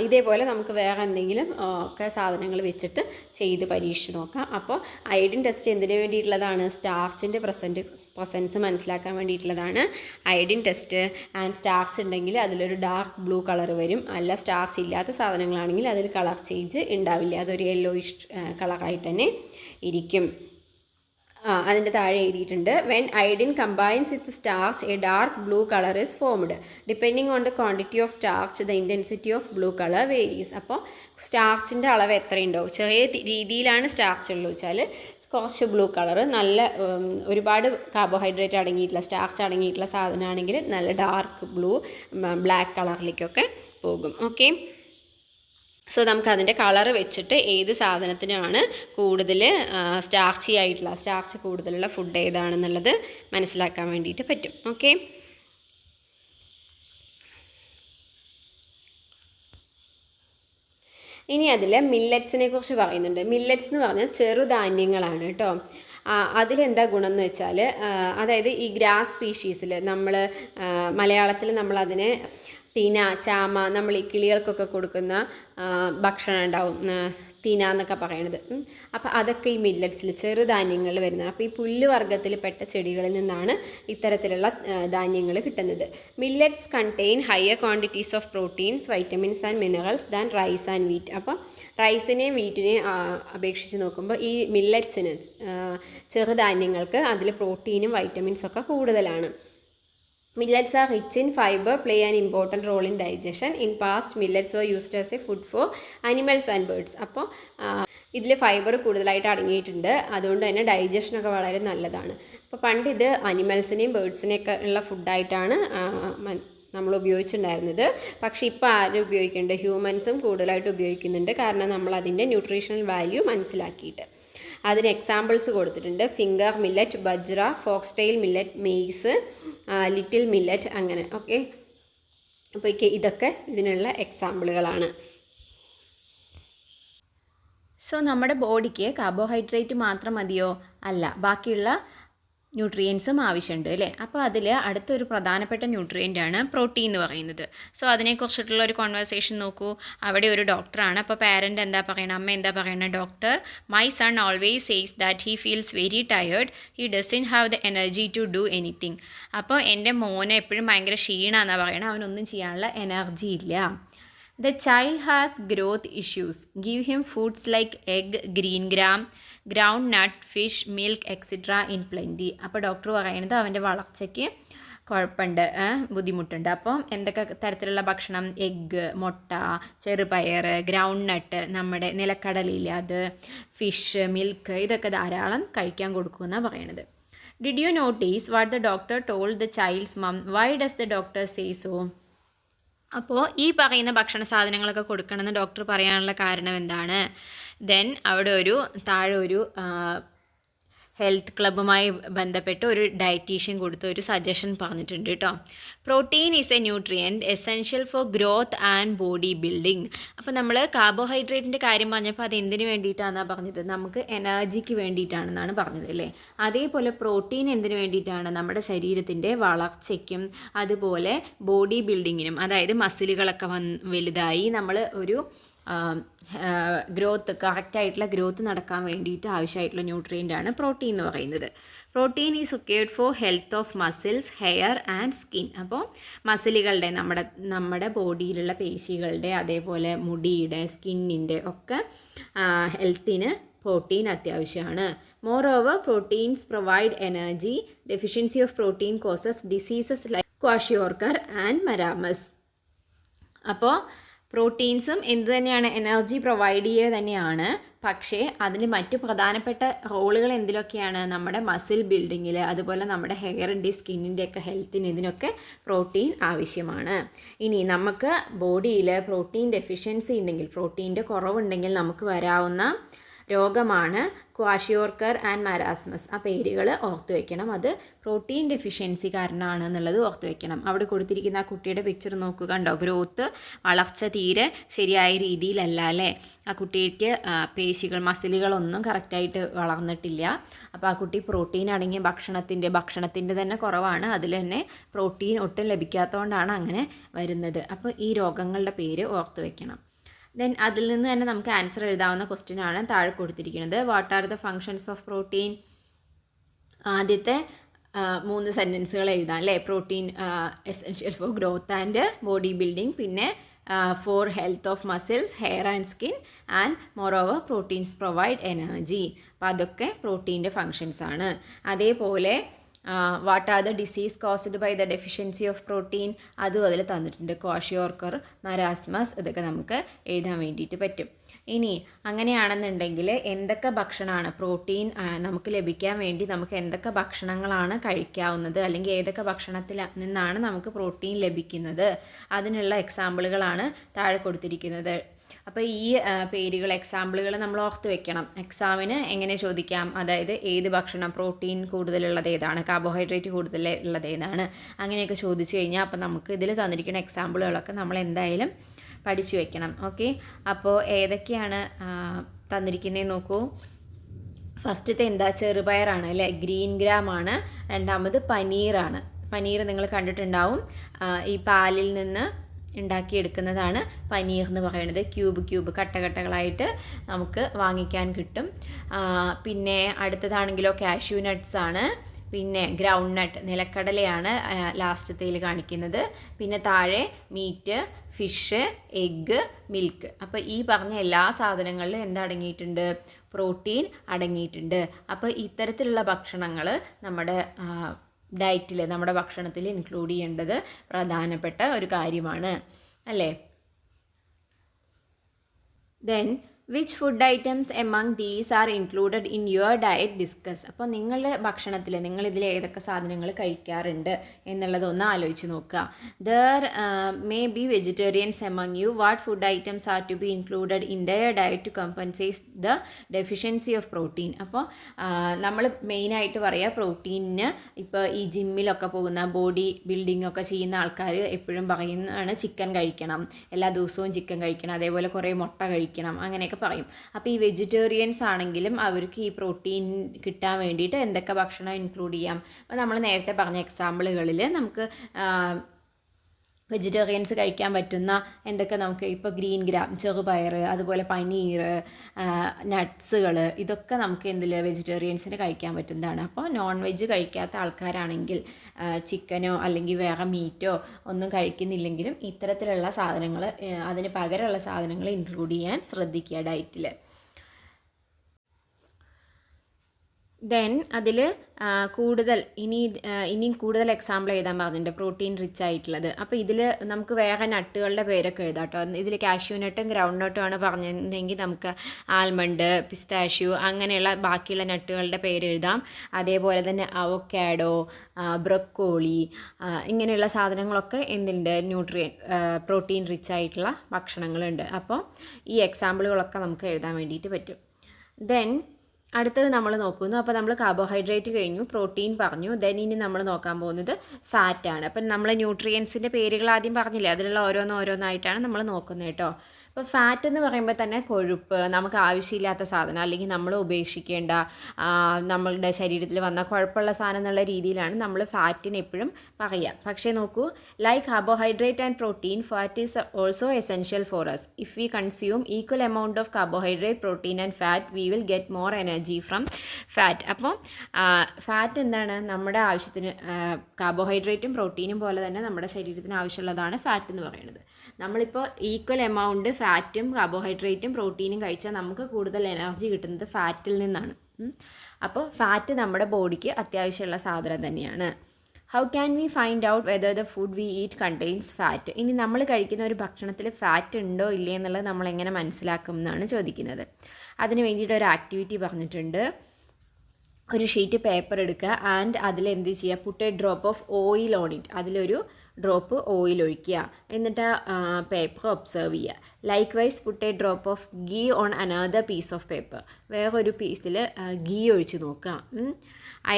ഇതേപോലെ നമുക്ക് വേറെ എന്തെങ്കിലും ഒക്കെ സാധനങ്ങൾ വെച്ചിട്ട് ചെയ്ത് പരീക്ഷിച്ച് നോക്കാം. അപ്പോൾ അയഡിൻ ടെസ്റ്റ് എന്തിനു വേണ്ടിയിട്ടുള്ളതാണ്? സ്റ്റാർച്ചിൻ്റെ പ്രസൻസ് മനസ്സിലാക്കാൻ വേണ്ടിയിട്ടുള്ളതാണ് അയഡിൻ ടെസ്റ്റ്. ആൻഡ് സ്റ്റാർച്ച് ഉണ്ടെങ്കിൽ അതിലൊരു ഡാർക്ക് ബ്ലൂ കളർ വരും. അല്ല സ്റ്റാർച്ച് ഇല്ലാത്ത സാധനങ്ങളാണെങ്കിൽ അതൊരു കളർ ചേഞ്ച് ഉണ്ടാവില്ല, അതൊരു യെല്ലോയിഷ് കളറായിട്ട് തന്നെ ഇരിക്കും. അതിൻ്റെ താഴെ എഴുതിയിട്ടുണ്ട് when iodine combines with starch A dark blue colour is formed depending on the quantity of starch the intensity of blue colour varies. അപ്പോൾ സ്റ്റാർച്ചിൻ്റെ അളവ് എത്രയുണ്ടോ, ചെറിയ രീതിയിലാണ് സ്റ്റാർച്ച് ഉള്ളൂ വെച്ചാൽ കുറച്ച് ബ്ലൂ കളർ, നല്ല ഒരുപാട് കാർബോഹൈഡ്രേറ്റ് അടങ്ങിയിട്ടുള്ള സ്റ്റാർച്ച് അടങ്ങിയിട്ടുള്ള സാധനമാണെങ്കിൽ നല്ല ഡാർക്ക് ബ്ലൂ ബ്ലാക്ക് കളറിലേക്കൊക്കെ പോകും. ഓക്കെ, സോ നമുക്കതിൻ്റെ കളറ് വെച്ചിട്ട് ഏത് സാധനത്തിനാണ് കൂടുതൽ സ്റ്റാർച്ച് കൂടുതലുള്ള ഫുഡ് ഏതാണെന്നുള്ളത് മനസ്സിലാക്കാൻ വേണ്ടിയിട്ട് പറ്റും. ഓക്കെ, ഇനി അതിൽ മില്ലറ്റ്സിനെ കുറിച്ച് പറയുന്നുണ്ട്. മില്ലറ്റ്സ് എന്ന് പറഞ്ഞാൽ ചെറുധാന്യങ്ങളാണ് കേട്ടോ. അതിലെന്താ ഗുണം എന്ന് വെച്ചാൽ, അതായത് ഈ ഗ്രാസ് സ്പീഷീസിൽ നമ്മൾ മലയാളത്തിൽ നമ്മളതിനെ തിന, ചാമ, നമ്മൾ ഈ കിളികൾക്കൊക്കെ കൊടുക്കുന്ന ഭക്ഷണം ഉണ്ടാവും, തിന എന്നൊക്കെ പറയണത്. അപ്പോൾ അതൊക്കെ ഈ മില്ലറ്റ്സിൽ ചെറുധാന്യങ്ങളിൽ വരുന്നതാണ്. അപ്പോൾ ഈ പുല്ല് വർഗ്ഗത്തിൽപ്പെട്ട ചെടികളിൽ നിന്നാണ് ഇത്തരത്തിലുള്ള ധാന്യങ്ങൾ കിട്ടുന്നത്. Millets contain higher quantities of proteins, vitamins and minerals than rice and wheat. അപ്പോൾ റൈസിനെയും വീറ്റിനെയും അപേക്ഷിച്ച് നോക്കുമ്പോൾ ഈ മില്ലറ്റ്സിന്, ചെറുധാന്യങ്ങൾക്ക് അതിൽ പ്രോട്ടീനും വൈറ്റമിൻസും ഒക്കെ കൂടുതലാണ്. Millets are rich in fiber, play an important role in digestion. In past, millets were used as a food for animals and birds. അപ്പോൾ ഇതിൽ ഫൈബർ കൂടുതലായിട്ട് അടങ്ങിയിട്ടുണ്ട്, അതുകൊണ്ട് തന്നെ ഡൈജഷനൊക്കെ വളരെ നല്ലതാണ്. അപ്പോൾ പണ്ട് ഇത് അനിമൽസിനെയും ബേർഡ്സിനെയൊക്കെ ഉള്ള ഫുഡായിട്ടാണ് നമ്മൾ ഉപയോഗിച്ചിട്ടുണ്ടായിരുന്നത്. പക്ഷേ ഇപ്പോൾ ആരും ഉപയോഗിക്കുന്നുണ്ട്, ഹ്യൂമൻസും കൂടുതലായിട്ട് ഉപയോഗിക്കുന്നുണ്ട്. കാരണം നമ്മൾ അതിൻ്റെ ന്യൂട്രീഷണൽ വാല്യൂ മനസ്സിലാക്കിയിട്ട്. അതിന് എക്സാമ്പിൾസ് കൊടുത്തിട്ടുണ്ട്: finger millet, bajra, fox tail millet, maize, little millet, അങ്ങനെ. ഓക്കെ, അപ്പോൾ ഇതൊക്കെ ഇതിനുള്ള എക്സാമ്പിളുകളാണ്. സോ നമ്മുടെ ബോഡിക്ക് കാർബോഹൈഡ്രേറ്റ് മാത്രം മതിയോ? അല്ല, ബാക്കിയുള്ള ന്യൂട്രിയൻസും ആവശ്യമുണ്ട് അല്ലേ. അപ്പോൾ അതിൽ അടുത്തൊരു പ്രധാനപ്പെട്ട ന്യൂട്രിയൻ്റാണ് പ്രോട്ടീൻ എന്ന് പറയുന്നത്. സോ അതിനെക്കുറിച്ചിട്ടുള്ള ഒരു കോൺവെർസേഷൻ നോക്കൂ. അവിടെ ഒരു ഡോക്ടറാണ്. അപ്പോൾ പാരൻ്റ് എന്താ പറയണത്, അമ്മ എന്താ പറയണത്? Doctor, my son always says that he feels very tired, he doesn't have the energy to do anything. അപ്പോൾ എൻ്റെ മോനെ എപ്പോഴും ഭയങ്കര ക്ഷീണമെന്നാണ് പറയണത്, അവനൊന്നും ചെയ്യാനുള്ള എനർജി ഇല്ല. The child has growth issues. Give him foods like egg, green gram, ground nut, fish, milk, etc. in plenty. അപ്പോൾ ഡോക്ടർ പറയുന്നത് അവൻ്റെ വളർച്ചയ്ക്ക് കുഴപ്പമുണ്ട്, ബുദ്ധിമുട്ടുണ്ട്. അപ്പം എന്തൊക്കെ തരത്തിലുള്ള ഭക്ഷണം? എഗ്ഗ്, മുട്ട, ചെറുപയർ, ഗ്രൗണ്ട് നട്ട്, നമ്മുടെ നിലക്കടലില്ല അത്, ഫിഷ്, മിൽക്ക്, ഇതൊക്കെ ധാരാളം കഴിക്കാൻ കൊടുക്കുമെന്നാണ് പറയണത്. Did you notice what the doctor told the child's mom? Why does the doctor say so? അപ്പോൾ ഈ പറയുന്ന ഭക്ഷണ സാധനങ്ങളൊക്കെ കൊടുക്കണമെന്ന് ഡോക്ടർ പറയാനുള്ള കാരണം എന്താണ്? ദെൻ അവിടെ താഴെ ഒരു ഹെൽത്ത് ക്ലബ്ബുമായി ബന്ധപ്പെട്ട് ഒരു ഡയറ്റീഷ്യൻ കൊടുത്ത ഒരു സജഷൻ പറഞ്ഞിട്ടുണ്ട് കേട്ടോ. Protein is A nutrient essential for growth and body building. അപ്പോൾ നമ്മൾ കാർബോഹൈഡ്രേറ്റിൻ്റെ കാര്യം പറഞ്ഞപ്പോൾ അത് എന്തിനു വേണ്ടിയിട്ടാണെന്നാണ് പറഞ്ഞത്? നമുക്ക് എനർജിക്ക് വേണ്ടിയിട്ടാണെന്നാണ് പറഞ്ഞത് അല്ലേ. അതേപോലെ പ്രോട്ടീൻ എന്തിനു വേണ്ടിയിട്ടാണ്? നമ്മുടെ ശരീരത്തിൻ്റെ വളർച്ചയ്ക്കും അതുപോലെ ബോഡി ബിൽഡിങ്ങിനും, അതായത് മസിലുകളൊക്കെ വലുതായി നമ്മൾ ഒരു ഗ്രോത്ത്, കറക്റ്റായിട്ടുള്ള ഗ്രോത്ത് നടക്കാൻ വേണ്ടിയിട്ട് ആവശ്യമായിട്ടുള്ള ന്യൂട്രിയൻ്റാണ് പ്രോട്ടീൻ എന്ന് പറയുന്നത്. Protein is required for health of muscles, hair and skin. അപ്പോൾ മസിലുകളുടെ, നമ്മുടെ ബോഡിയിലുള്ള പേശികളുടെ, അതേപോലെ മുടിയുടെ, സ്കിന്നിൻ്റെ ഒക്കെ ഹെൽത്തിന് പ്രോട്ടീൻ അത്യാവശ്യമാണ്. Moreover proteins provide energy. Deficiency of protein causes diseases like kwashiorkor and marasmus. അപ്പോൾ പ്രോട്ടീൻസും എന്ത് തന്നെയാണ്? എനർജി പ്രൊവൈഡ് ചെയ്യുക തന്നെയാണ്. പക്ഷേ അതിന് മറ്റു പ്രധാനപ്പെട്ട റോളുകൾ എന്തിലൊക്കെയാണ്? നമ്മുടെ മസിൽ ബിൽഡിങ്ങിൽ, അതുപോലെ നമ്മുടെ ഹെയറിൻ്റെ, സ്കിന്നിൻ്റെ ഒക്കെ ഹെൽത്തിന്, ഇതിനൊക്കെ പ്രോട്ടീൻ ആവശ്യമാണ്. ഇനി നമുക്ക് ബോഡിയിൽ പ്രോട്ടീൻ ഡെഫിഷ്യൻസി ഉണ്ടെങ്കിൽ, പ്രോട്ടീൻ്റെ കുറവുണ്ടെങ്കിൽ നമുക്ക് വരാവുന്ന രോഗമാണ് ക്വാഷിയോർക്കർ ആൻഡ് മരാസ്മസ്. ആ പേരുകൾ ഓർത്ത് വയ്ക്കണം. അത് പ്രോട്ടീൻ ഡെഫിഷ്യൻസി കാരണമാണ് എന്നുള്ളത് ഓർത്ത് വയ്ക്കണം. അവിടെ കൊടുത്തിരിക്കുന്ന ആ കുട്ടിയുടെ പിക്ചർ നോക്കുക, കണ്ടോ? ഗ്രോത്ത്, വളർച്ച തീരെ ശരിയായ രീതിയിലല്ല അല്ലേ. ആ കുട്ടിക്ക് പേശികൾ, മസിലുകളൊന്നും കറക്റ്റായിട്ട് വളർന്നിട്ടില്ല. അപ്പോൾ ആ കുട്ടി പ്രോട്ടീൻ അടങ്ങിയ ഭക്ഷണത്തിൻ്റെ തന്നെ കുറവാണ്. അതിൽ തന്നെ പ്രോട്ടീൻ ഒട്ടും ലഭിക്കാത്തതുകൊണ്ടാണ് അങ്ങനെ വരുന്നത്. അപ്പോൾ ഈ രോഗങ്ങളുടെ പേര് ഓർത്ത് വയ്ക്കണം. ദെൻ അതിൽ നിന്ന് തന്നെ നമുക്ക് ആൻസർ എഴുതാവുന്ന ക്വസ്റ്റ്യനാണ് താഴെ കൊടുത്തിരിക്കുന്നത്. What are the functions of protein? ആദ്യത്തെ 3 സെൻറ്റൻസുകൾ എഴുതാം അല്ലേ. Protein essential for growth and body building, പിന്നെ for health of muscles, hair and skin, and moreover proteins provide energy. അപ്പോൾ അതൊക്കെ പ്രോട്ടീൻ്റെ ഫങ്ഷൻസ് ആണ്. അതേപോലെ what are the disease caused by the deficiency of protein, അതും അതിൽ തന്നിട്ടുണ്ട്. ക്വാഷിയോർക്കർ, മരാസ്മസ്, ഇതൊക്കെ നമുക്ക് എഴുതാൻ വേണ്ടിയിട്ട് പറ്റും. ഇനി അങ്ങനെയാണെന്നുണ്ടെങ്കിൽ എന്തൊക്കെ ഭക്ഷണമാണ് പ്രോട്ടീൻ നമുക്ക് ലഭിക്കാൻ വേണ്ടി നമുക്ക് എന്തൊക്കെ ഭക്ഷണങ്ങളാണ് കഴിക്കാവുന്നത്, അല്ലെങ്കിൽ ഏതൊക്കെ ഭക്ഷണത്തിൽ നിന്നാണ് നമുക്ക് പ്രോട്ടീൻ ലഭിക്കുന്നത്, അതിനുള്ള എക്സാമ്പിളുകളാണ് താഴെ കൊടുത്തിരിക്കുന്നത്. അപ്പോൾ ഈ പേരുകൾ, എക്സാമ്പിളുകൾ നമ്മൾ ഓർത്ത് വെക്കണം. എക്സാമിന് എങ്ങനെ ചോദിക്കാം, അതായത് ഏത് ഭക്ഷണം പ്രോട്ടീൻ കൂടുതലുള്ളത് ഏതാണ്, കാർബോഹൈഡ്രേറ്റ് കൂടുതലുള്ളത് ഏതാണ്, അങ്ങനെയൊക്കെ ചോദിച്ചു കഴിഞ്ഞാൽ അപ്പോൾ നമുക്ക് ഇതിൽ തന്നിരിക്കുന്ന എക്സാമ്പിളുകളൊക്കെ നമ്മൾ എന്തായാലും പഠിച്ചു വെക്കണം. ഓക്കെ, അപ്പോൾ ഏതൊക്കെയാണ് തന്നിരിക്കുന്നത് നോക്കൂ. ഫസ്റ്റത്തെ എന്താ, ചെറുപയറാണ് അല്ലേ, ഗ്രീൻ ഗ്രാം ആണ്. രണ്ടാമത് പനീറാണ്. പനീർ നിങ്ങൾ കണ്ടിട്ടുണ്ടാവും, ഈ പാലിൽ നിന്ന് ഉണ്ടാക്കിയെടുക്കുന്നതാണ് പനീർ എന്ന് പറയുന്നത്. ക്യൂബ് കട്ടകളായിട്ട് നമുക്ക് വാങ്ങിക്കാൻ കിട്ടും. പിന്നെ അടുത്തതാണെങ്കിലോ കാഷ്യൂ നട്ട്സ് ആണ്. പിന്നെ ഗ്രൗണ്ട് നട്ട്, നിലക്കടലയാണ് ലാസ്റ്റത്തേൽ കാണിക്കുന്നത്. പിന്നെ താഴെ മീറ്റ്, ഫിഷ്, എഗ്ഗ്, മിൽക്ക്. അപ്പോൾ ഈ പറഞ്ഞ എല്ലാ സാധനങ്ങളിലും എന്തടങ്ങിയിട്ടുണ്ട്, പ്രോട്ടീൻ അടങ്ങിയിട്ടുണ്ട്. അപ്പോൾ ഇത്തരത്തിലുള്ള ഭക്ഷണങ്ങൾ നമ്മുടെ ഡയറ്റിൽ, നമ്മുടെ ഭക്ഷണത്തിൽ ഇൻക്ലൂഡ് ചെയ്യേണ്ടത് പ്രധാനപ്പെട്ട ഒരു കാര്യമാണ് അല്ലേ. Then which food items among these are included in your diet discuss. അപ്പോൾ നിങ്ങളുടെ ഭക്ഷണത്തിൽ നിങ്ങളിതിൽ ഏതൊക്കെ സാധനങ്ങൾ കഴിക്കാറുണ്ട് എന്നുള്ളതൊന്ന് ആലോചിച്ച് നോക്കുക. There may be vegetarians among you. What food items are to be included in their diet to compensate the deficiency of protein. അപ്പോൾ നമ്മൾ മെയിനായിട്ട് പറയുക പ്രോട്ടീനിന്, ഇപ്പോൾ ഈ ജിമ്മിലൊക്കെ പോകുന്ന ബോഡി ബിൽഡിംഗ് ഒക്കെ ചെയ്യുന്ന ആൾക്കാർ എപ്പോഴും പറയുന്നതാണ് ചിക്കൻ കഴിക്കണം, എല്ലാ ദിവസവും ചിക്കൻ കഴിക്കണം, അതേപോലെ കുറേ മുട്ട കഴിക്കണം, അങ്ങനെയൊക്കെ പറയും. അപ്പോൾ ഈ വെജിറ്റേറിയൻസ് ആണെങ്കിലും അവർക്ക് ഈ പ്രോട്ടീൻ കിട്ടാൻ വേണ്ടിയിട്ട് എന്തൊക്കെ ഭക്ഷണം ഇൻക്ലൂഡ് ചെയ്യാം. അപ്പോൾ നമ്മൾ നേരത്തെ പറഞ്ഞ എക്സാമ്പിളുകളിൽ നമുക്ക് വെജിറ്റേറിയൻസ് കഴിക്കാൻ പറ്റുന്ന എന്തൊക്കെ നമുക്ക്, ഇപ്പോൾ ഗ്രീൻ ഗ്രാം, ചെറുപയർ, അതുപോലെ പനീർ, നട്ട്സുകൾ, ഇതൊക്കെ നമുക്ക് എന്തിൽ വെജിറ്റേറിയൻസിന് കഴിക്കാൻ പറ്റുന്നതാണ്. അപ്പോൾ നോൺ വെജ് കഴിക്കാത്ത ആൾക്കാരാണെങ്കിൽ ചിക്കനോ അല്ലെങ്കിൽ വേറെ മീറ്റോ ഒന്നും കഴിക്കുന്നില്ലെങ്കിലും ഇത്തരത്തിലുള്ള സാധനങ്ങൾ, അതിന് പകരമുള്ള സാധനങ്ങൾ ഇൻക്ലൂഡ് ചെയ്യാൻ ശ്രദ്ധിക്കുക ഡയറ്റിൽ. ദെൻ അതിൽ ഇനിയും കൂടുതൽ എക്സാമ്പിൾ എഴുതാൻ പറഞ്ഞിട്ടുണ്ട് പ്രോട്ടീൻ റിച്ച് ആയിട്ടുള്ളത്. അപ്പോൾ ഇതിൽ നമുക്ക് വേറെ നട്ടുകളുടെ പേരൊക്കെ എഴുതാം കേട്ടോ. ഇതിൽ കാഷ്യൂ നട്ടും ഗ്രൗണ്ട് നട്ടും ആണ് പറഞ്ഞിരുന്നെങ്കിൽ നമുക്ക് ആൽമണ്ട്, പിസ്താഷ്യൂ, അങ്ങനെയുള്ള ബാക്കിയുള്ള നട്ടുകളുടെ പേര് എഴുതാം. അതേപോലെ തന്നെ അവോക്കാഡോ, ബ്രൊക്കോളി, ഇങ്ങനെയുള്ള സാധനങ്ങളൊക്കെ എന്തുണ്ട്, പ്രോട്ടീൻ റിച്ച് ആയിട്ടുള്ള ഭക്ഷണങ്ങളുണ്ട്. അപ്പോൾ ഈ എക്സാമ്പിളുകളൊക്കെ നമുക്ക് എഴുതാൻ വേണ്ടിയിട്ട് പറ്റും. ദെൻ അടുത്തത് നമ്മൾ നോക്കുന്നു. അപ്പോൾ നമ്മൾ കാർബോഹൈഡ്രേറ്റ് കഴിഞ്ഞു, പ്രോട്ടീൻ പറഞ്ഞു. ദെൻ ഇനി നമ്മൾ നോക്കാൻ പോകുന്നത് ഫാറ്റാണ്. അപ്പം നമ്മൾ ന്യൂട്രിയൻസിൻ്റെ പേരുകൾ ആദ്യം പറഞ്ഞില്ലേ, അതിലുള്ള ഓരോന്നായിട്ടാണ് നമ്മൾ നോക്കുന്നത് കേട്ടോ. അപ്പോൾ ഫാറ്റ് എന്ന് പറയുമ്പോൾ തന്നെ കൊഴുപ്പ്, നമുക്ക് ആവശ്യമില്ലാത്ത സാധനം, അല്ലെങ്കിൽ നമ്മൾ ഉപേക്ഷിക്കേണ്ട, നമ്മളുടെ ശരീരത്തിൽ വന്ന കുഴപ്പമുള്ള സാധനം എന്നുള്ള രീതിയിലാണ് നമ്മൾ ഫാറ്റിന് എപ്പോഴും പറയുക. പക്ഷേ നോക്കൂ, like carbohydrate and protein, fat is also essential for us. If we consume equal amount of carbohydrate, protein and fat, we will get more energy from fat. അപ്പോൾ ഫാറ്റ് എന്താണ്, നമ്മുടെ ആവശ്യത്തിന് കാർബോഹൈഡ്രേറ്റും പ്രോട്ടീനും പോലെ തന്നെ നമ്മുടെ ശരീരത്തിന് ആവശ്യമുള്ളതാണ് ഫാറ്റ് എന്ന് പറയുന്നത്. നമ്മളിപ്പോൾ ഈക്വൽ എമൗണ്ട് ഫാറ്റും കാർബോഹൈഡ്രേറ്റും പ്രോട്ടീനും കഴിച്ചാൽ നമുക്ക് കൂടുതൽ എനർജി കിട്ടുന്നത് ഫാറ്റിൽ നിന്നാണ്. അപ്പോൾ ഫാറ്റ് നമ്മുടെ ബോഡിക്ക് അത്യാവശ്യമുള്ള സാധനം തന്നെയാണ്. How can we find out whether the food we eat contains fat. ഇനി നമ്മൾ കഴിക്കുന്ന ഒരു ഭക്ഷണത്തിൽ ഫാറ്റ് ഉണ്ടോ ഇല്ലേ എന്നുള്ളത് നമ്മളെങ്ങനെ മനസ്സിലാക്കും എന്നാണ് ചോദിക്കുന്നത്. അതിന് വേണ്ടിയിട്ട് ഒരു ആക്ടിവിറ്റി പറഞ്ഞിട്ടുണ്ട്. ഒരു ഷീറ്റ് പേപ്പർ എടുക്കുക ആൻഡ് അതിൽ എന്ത് ചെയ്യുക, put a drop of oil on it. അതിലൊരു ഡ്രോപ്പ് ഓയിൽ ഒഴിക്കുക, എന്നിട്ട് പേപ്പർ ഒബ്സർവ് ചെയ്യുക. Likewise put a drop of ghee on another piece of paper. വേറൊരു പീസിൽ ഗീ ഒഴിച്ച് നോക്കുക.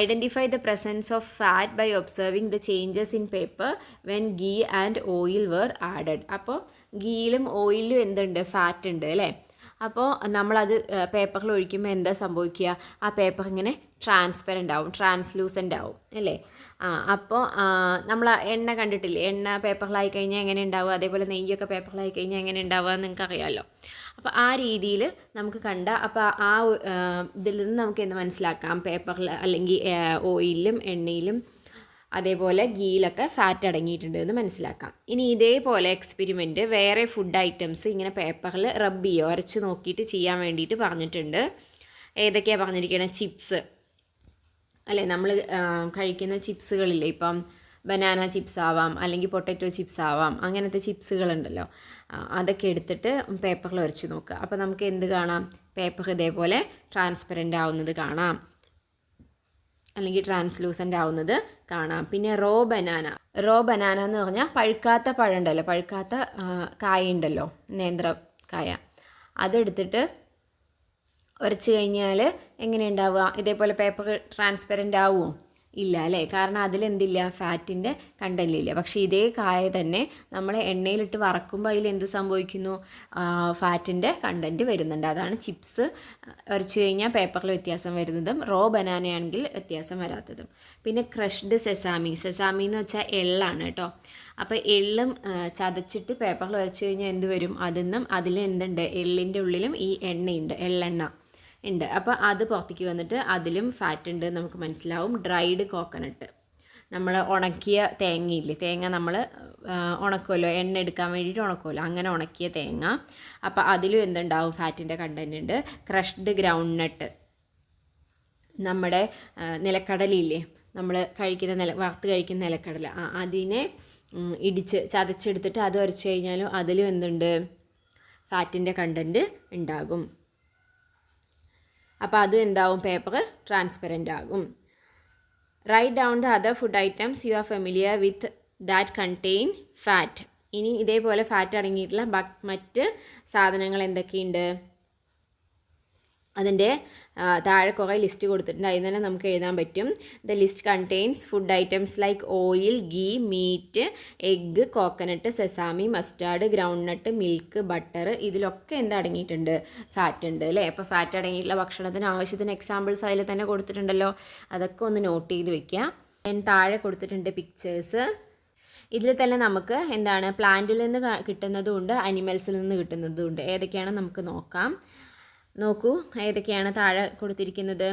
Identify the presence of fat by observing the changes in paper when ghee and oil were added. അപ്പോൾ ഗീയിലും ഓയിലും എന്തുണ്ട്, ഫാറ്റ് ഉണ്ട് അല്ലേ. അപ്പോൾ നമ്മളത് പേപ്പറിൽ ഒഴിക്കുമ്പോൾ എന്താ സംഭവിക്കുക, ആ പേപ്പർ ഇങ്ങനെ ട്രാൻസ്പെറൻ്റ് ആവും, ട്രാൻസ്ലൂസൻ്റ് ആവും അല്ലേ. അപ്പോൾ നമ്മൾ എണ്ണ കണ്ടിട്ടില്ലേ, എണ്ണ പേപ്പറിലായി കഴിഞ്ഞാൽ എങ്ങനെ ഉണ്ടാവുക, അതേപോലെ നെയ്യൊക്കെ പേപ്പറിലായി കഴിഞ്ഞാൽ എങ്ങനെ ഉണ്ടാവുക എന്ന് നിങ്ങൾക്ക് അറിയാമല്ലോ. അപ്പോൾ ആ രീതിയിൽ നമുക്ക് അപ്പോൾ ആ ഇതിൽ നിന്ന് നമുക്ക് എന്ത് മനസ്സിലാക്കാം, പേപ്പറിൽ അല്ലെങ്കിൽ ഓയിലും എണ്ണയിലും അതേപോലെ ഗീയിലൊക്കെ ഫാറ്റ് അടങ്ങിയിട്ടുണ്ട് എന്ന് മനസ്സിലാക്കാം. ഇനി ഇതേപോലെ എക്സ്പെരിമെൻറ്റ് വേറെ ഫുഡ് ഐറ്റംസ് ഇങ്ങനെ പേപ്പറിൽ റബ്ബ് ചെയ്യുക, ഉരച്ച് നോക്കിയിട്ട് ചെയ്യാൻ വേണ്ടിയിട്ട് പറഞ്ഞിട്ടുണ്ട്. ഏതൊക്കെയാണ് പറഞ്ഞിരിക്കുന്നത്? ചിപ്സ് അല്ലേ, നമ്മൾ കഴിക്കുന്ന ചിപ്സുകളില്ലേ, ഇപ്പം ബനാന ചിപ്സ് ആവാം, അല്ലെങ്കിൽ പൊട്ടറ്റോ ചിപ്സ് ആവാം, അങ്ങനത്തെ ചിപ്സുകളുണ്ടല്ലോ, അതൊക്കെ എടുത്തിട്ട് പേപ്പറിൽ ഉരച്ച് നോക്കുക. അപ്പോൾ നമുക്ക് എന്ത് കാണാം? പേപ്പർ ഇതേപോലെ ട്രാൻസ്പെറൻ്റ് ആവുന്നത് കാണാം, അല്ലെങ്കിൽ ട്രാൻസ്ലൂസൻ്റ് ആവുന്നത് കാണാം. പിന്നെ റോ ബനാന എന്ന് പറഞ്ഞാൽ പഴുക്കാത്ത പഴം ഉണ്ടല്ലോ, പഴുക്കാത്ത കായ ഉണ്ടല്ലോ, നേന്ത്രക്കായ, അതെടുത്തിട്ട് ഉരച്ച് കഴിഞ്ഞാൽ എങ്ങനെ ഉണ്ടാവുക? ഇതേപോലെ പേപ്പർ ട്രാൻസ്പെറൻ്റ് ആവുമോ? ഇല്ല അല്ലേ, കാരണം അതിലെന്തില്ല? ഫാറ്റിൻ്റെ കണ്ടന്റ് ഇല്ല. പക്ഷേ ഇതേ കായ തന്നെ നമ്മൾ എണ്ണയിലിട്ട് വറക്കുമ്പോൾ അതിൽ എന്ത് സംഭവിക്കുന്നു? ഫാറ്റിൻ്റെ കണ്ടന്റ് വരുന്നുണ്ട്. അതാണ് ചിപ്സ് ഉരച്ച് കഴിഞ്ഞാൽ പേപ്പറിൽ വ്യത്യാസം വരുന്നതും റോ ബനാനയാണെങ്കിൽ വ്യത്യാസം വരാത്തതും. പിന്നെ ക്രഷ്ഡ് സെസാമി എന്ന് വെച്ചാൽ എള്ളാണ് കേട്ടോ. അപ്പോൾ എള്ളും ചതച്ചിട്ട് പേപ്പറിൽ ഉരച്ച് കഴിഞ്ഞാൽ എന്ത് വരും? അതിൽ എന്തുണ്ട്? എള്ളിൻ്റെ ഉള്ളിലും ഈ എണ്ണയുണ്ട്, എള്ളെണ്ണ ഉണ്ട്. അപ്പോൾ അത് പുറത്തേക്ക് വന്നിട്ട് അതിലും ഫാറ്റ് ഉണ്ട് നമുക്ക് മനസ്സിലാവും. ഡ്രൈഡ് കോക്കനട്ട്, നമ്മൾ ഉണക്കിയ തേങ്ങയില്ലേ, തേങ്ങ നമ്മൾ ഉണക്കുമല്ലോ, എണ്ണ എടുക്കാൻ വേണ്ടിയിട്ട് ഉണക്കുമല്ലോ, അങ്ങനെ ഉണക്കിയ തേങ്ങ, അപ്പോൾ അതിലും എന്തുണ്ടാവും? ഫാറ്റിൻ്റെ കണ്ടന്റ് ഉണ്ട്. ക്രഷ്ഡ് ഗ്രൗണ്ട് നട്ട്, നമ്മുടെ നിലക്കടലയില്ലേ, നമ്മൾ കഴിക്കുന്ന വറുത്ത് കഴിക്കുന്ന നിലക്കടല, അതിനെ ചതച്ചെടുത്തിട്ട് അത് ഉരച്ച് കഴിഞ്ഞാലും അതിലും എന്തുണ്ട്? ഫാറ്റിൻ്റെ കണ്ടന്റ് ഉണ്ടാകും. അപ്പോൾ അതും എന്താവും? പേപ്പർ ട്രാൻസ്പെറൻ്റ് ആകും. Write down the other food items you are familiar with that contain fat. ഇനി ഇതേപോലെ ഫാറ്റ് അടങ്ങിയിട്ടുള്ള മറ്റ് സാധനങ്ങൾ എന്തൊക്കെയുണ്ട്? അതിൻ്റെ താഴെ കുറേ ലിസ്റ്റ് കൊടുത്തിട്ടുണ്ട്, അതിൽ തന്നെ നമുക്ക് എഴുതാൻ പറ്റും. The list contains food items like oil, ghee, meat, egg, coconut, sesame, mustard, groundnut, milk, butter. ഇതിലൊക്കെ അടങ്ങിയിട്ടുണ്ട്? ഫാറ്റ് ഉണ്ട് അല്ലേ. അപ്പോൾ ഫാറ്റ് അടങ്ങിയിട്ടുള്ള ഭക്ഷണത്തിന് ആവശ്യത്തിന് എക്സാമ്പിൾസ് അതിൽ തന്നെ കൊടുത്തിട്ടുണ്ടല്ലോ, അതൊക്കെ ഒന്ന് നോട്ട് ചെയ്ത് വെക്കുക. താഴെ കൊടുത്തിട്ടുണ്ട് പിക്ചേഴ്സ്. ഇതിൽ തന്നെ നമുക്ക് പ്ലാന്റിൽ നിന്ന് കിട്ടുന്നതുമുണ്ട്, അനിമൽസിൽ നിന്ന് കിട്ടുന്നതുമുണ്ട്. ഏതൊക്കെയാണ് നമുക്ക് നോക്കാം. നോക്കൂ, ഏതൊക്കെയാണ് താഴെ കൊടുത്തിരിക്കുന്നത്?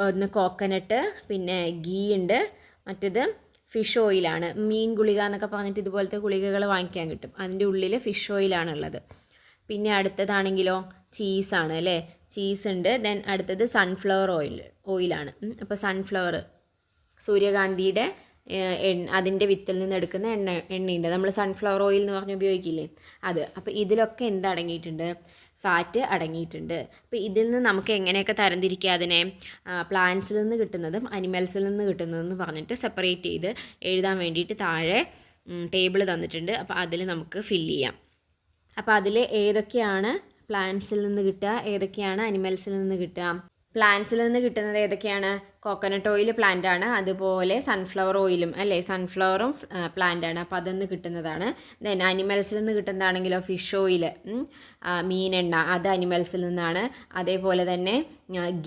ഒന്ന് കോക്കനട്ട്, പിന്നെ ഗീ ഉണ്ട്, മറ്റേത് ഫിഷ് ഓയിലാണ്. മീൻ ഗുളിക എന്നൊക്കെ പറഞ്ഞിട്ട് ഇതുപോലത്തെ ഗുളികകൾ വാങ്ങിക്കാൻ കിട്ടും, അതിൻ്റെ ഉള്ളിൽ ഫിഷ് ഓയിലാണുള്ളത്. പിന്നെ അടുത്തതാണെങ്കിലോ ചീസാണ് അല്ലേ, ചീസ് ഉണ്ട്. ദെൻ അടുത്തത് സൺഫ്ലവർ ഓയിലാണ്. അപ്പോൾ സൺഫ്ലവർ, സൂര്യകാന്തിയുടെ അതിൻ്റെ വിത്തിൽ നിന്ന് എടുക്കുന്ന എണ്ണയുണ്ട്, നമ്മൾ സൺഫ്ലവർ ഓയിൽ എന്ന് പറഞ്ഞ് ഉപയോഗിക്കില്ലേ, അത്. അപ്പോൾ ഇതിലൊക്കെ അടങ്ങിയിട്ടുണ്ട്? ഫാറ്റ് അടങ്ങിയിട്ടുണ്ട്. അപ്പോൾ ഇതിൽ നിന്ന് നമുക്ക് എങ്ങനെയൊക്കെ തരംതിരിക്കുക അതിനെ? പ്ലാന്റ്സിൽ നിന്ന് കിട്ടുന്നതും അനിമൽസിൽ നിന്ന് കിട്ടുന്നതെന്ന് പറഞ്ഞിട്ട് സെപ്പറേറ്റ് ചെയ്ത് എഴുതാൻ വേണ്ടിയിട്ട് താഴെ ടേബിൾ തന്നിട്ടുണ്ട്. അപ്പോൾ അതിൽ നമുക്ക് ഫില്ല് ചെയ്യാം. അപ്പോൾ അതിൽ ഏതൊക്കെയാണ് പ്ലാന്റ്സിൽ നിന്ന് കിട്ടുക, ഏതൊക്കെയാണ് അനിമൽസിൽ നിന്ന് കിട്ടുക? പ്ലാന്റ്സിൽ നിന്ന് കിട്ടുന്നത് ഏതൊക്കെയാണ്? കോക്കനട്ട് ഓയിൽ പ്ലാന്റ് ആണ്, അതുപോലെ സൺഫ്ലവർ ഓയിലും അല്ലേ, സൺഫ്ലവറും പ്ലാന്റ് ആണ്, അപ്പോൾ അതിൽ നിന്ന് കിട്ടുന്നതാണ്. ദെൻ അനിമൽസിൽ നിന്ന് കിട്ടുന്നതാണെങ്കിലോ ഫിഷ് ഓയിൽ, മീനെണ്ണ, അത് അനിമൽസിൽ നിന്നാണ്. അതേപോലെ തന്നെ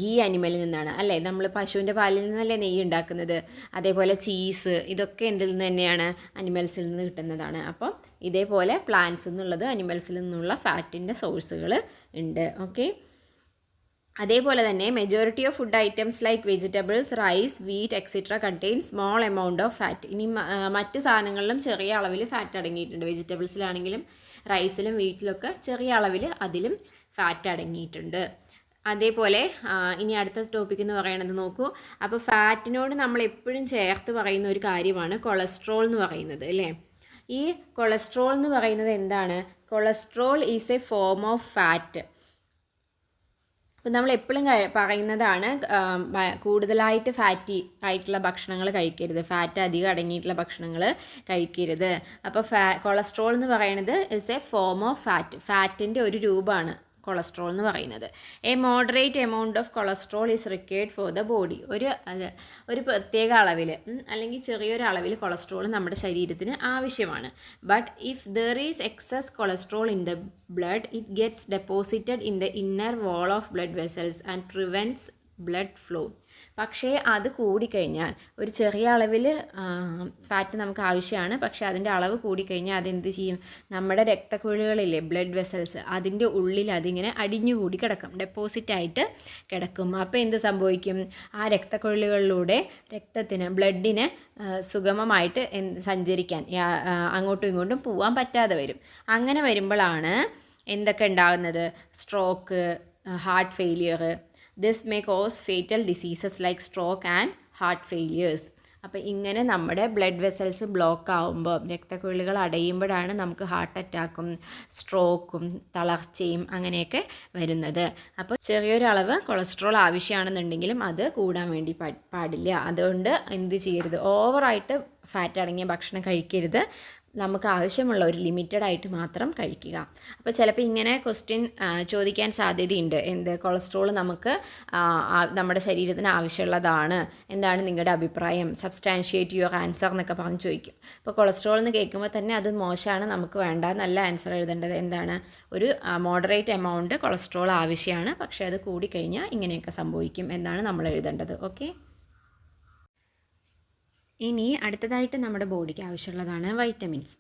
ഗീ അനിമലിൽ നിന്നാണ് അല്ലേ, നമ്മൾ പശുവിൻ്റെ പാലിൽ നിന്നല്ലേ നെയ്യ് ഉണ്ടാക്കുന്നത്. അതേപോലെ ചീസ്, ഇതൊക്കെ എന്തിൽ നിന്ന് തന്നെയാണ്? അനിമൽസിൽ നിന്ന് കിട്ടുന്നതാണ്. അപ്പോൾ ഇതേപോലെ പ്ലാന്റ്സിൽ നിന്നുള്ളത് അനിമൽസിൽ നിന്നുള്ള ഫാറ്റിൻ്റെ സോഴ്സുകൾ ഉണ്ട്. ഓക്കെ. അതേപോലെ തന്നെ majority of food items like vegetables, rice, wheat etcetera contain small amount of fat. ഇനി മറ്റ് സാധനങ്ങളിലും ചെറിയ അളവിൽ ഫാറ്റ് അടങ്ങിയിട്ടുണ്ട്. വെജിറ്റബിൾസിലാണെങ്കിലും റൈസിലും വീറ്റിലൊക്കെ ചെറിയ അളവിൽ അതിലും ഫാറ്റ് അടങ്ങിയിട്ടുണ്ട്. അതേപോലെ ഇനി അടുത്ത ടോപ്പിക് എന്ന് പറയുന്നത് നോക്കൂ. അപ്പോൾ ഫാറ്റിനോട് നമ്മൾ എപ്പോഴും ചേർത്ത് പറയുന്ന ഒരു കാര്യമാണ് കൊളസ്ട്രോൾ എന്ന് പറയുന്നത് അല്ലേ. ഈ കൊളസ്ട്രോൾ എന്ന് പറയുന്നത് എന്താണ്? Cholesterol is A form of fat. അപ്പം നമ്മൾ എപ്പോഴും പറയുന്നതാണ് കൂടുതലായിട്ട് ഫാറ്റി ആയിട്ടുള്ള ഭക്ഷണങ്ങൾ കഴിക്കരുത്, ഫാറ്റ് അധികം അടങ്ങിയിട്ടുള്ള ഭക്ഷണങ്ങൾ കഴിക്കരുത്. അപ്പോൾ കൊളസ്ട്രോൾ എന്ന് പറയുന്നത് ഇസ് എ ഫോം ഓഫ് ഫാറ്റിൻ്റെ ഒരു രൂപമാണ് കൊളസ്ട്രോൾ എന്ന് പറയുന്നത്. A moderate amount of cholesterol is required for the body. ഒരു പ്രത്യേക അളവിൽ അല്ലെങ്കിൽ ചെറിയൊരു അളവിൽ കൊളസ്ട്രോൾ നമ്മുടെ ശരീരത്തിന് ആവശ്യമാണ്. But if there is excess cholesterol in the blood it gets deposited in the inner wall of blood vessels and prevents blood flow. പക്ഷേ അത് കൂടിക്കഴിഞ്ഞാൽ ഒരു ചെറിയ അളവിൽ ഫാറ്റ് നമുക്ക് ആവശ്യമാണ്, പക്ഷേ അതിൻ്റെ അളവ് കൂടിക്കഴിഞ്ഞാൽ അതെന്ത് ചെയ്യും, നമ്മുടെ രക്തക്കുഴലുകളിലെ ബ്ലഡ് വെസൽസ് അതിൻ്റെ ഉള്ളിൽ അതിങ്ങനെ അടിഞ്ഞുകൂടി കിടക്കും, ഡെപ്പോസിറ്റായിട്ട് കിടക്കും. അപ്പോൾ എന്ത് സംഭവിക്കും, ആ രക്തക്കുഴലുകളിലൂടെ ബ്ലഡിന് സുഗമമായിട്ട് സഞ്ചരിക്കാൻ അങ്ങോട്ടും ഇങ്ങോട്ടും പോകാൻ പറ്റാതെ വരും. അങ്ങനെ വരുമ്പോഴാണ് എന്തൊക്കെ ഉണ്ടാകുന്നത്, stroke, heart failure. This may cos fatal diseases like stroke and heart failures. അപ്പോൾ ഇങ്ങനെ നമ്മുടെ ബ്ലഡ് വെസൽസ് ബ്ലോക്ക് ആകുമ്പോൾ, രക്തക്കുഴലുകൾ അടയുമ്പോഴാണ് നമുക്ക് ഹാർട്ട് അറ്റാക്കും സ്ട്രോക്കും തളർച്ചയും അങ്ങനെയൊക്കെ വരുന്നത്. അപ്പോൾ ചെറിയൊരളവ് കൊളസ്ട്രോൾ ആവശ്യമാണെന്നുണ്ടെങ്കിലും അത് കൂടാൻ വേണ്ടി പാടില്ല. അതുകൊണ്ട് എന്ത് ചെയ്യരുത്, ഓവറായിട്ട് ഫാറ്റ് അടങ്ങിയ ഭക്ഷണം കഴിക്കരുത്. നമുക്ക് ആവശ്യമുള്ള ഒരു ലിമിറ്റഡ് ആയിട്ട് മാത്രം കഴിക്കുക. അപ്പോൾ ചിലപ്പോൾ ഇങ്ങനെ ക്വസ്റ്റ്യൻ ചോദിക്കാൻ സാധ്യതയുണ്ട്, എന്ത് കൊളസ്ട്രോൾ നമുക്ക് നമ്മുടെ ശരീരത്തിന് ആവശ്യമുള്ളതാണ്, എന്താണ് നിങ്ങളുടെ അഭിപ്രായം, സബ്സ്റ്റാൻഷിയേറ്റ് യുവർ ആൻസർ എന്നൊക്കെ പറഞ്ഞ് ചോദിക്കും. അപ്പോൾ കൊളസ്ട്രോൾ എന്ന് കേൾക്കുമ്പോൾ തന്നെ അത് മോശമാണ്, നമുക്ക് വേണ്ട, നല്ല ആൻസർ എഴുതേണ്ടത് എന്താണ്, ഒരു മോഡറേറ്റ് എമൗണ്ട് കൊളസ്ട്രോൾ ആവശ്യമാണ്, പക്ഷേ അത് കൂടിക്കഴിഞ്ഞാൽ ഇങ്ങനെയൊക്കെ സംഭവിക്കും എന്നാണ് നമ്മൾ എഴുതേണ്ടത്. ഓക്കെ. ഇനി അടുത്തതായിട്ട് നമ്മുടെ ബോഡിക്ക് ആവശ്യമുള്ളതാണ് vitamins.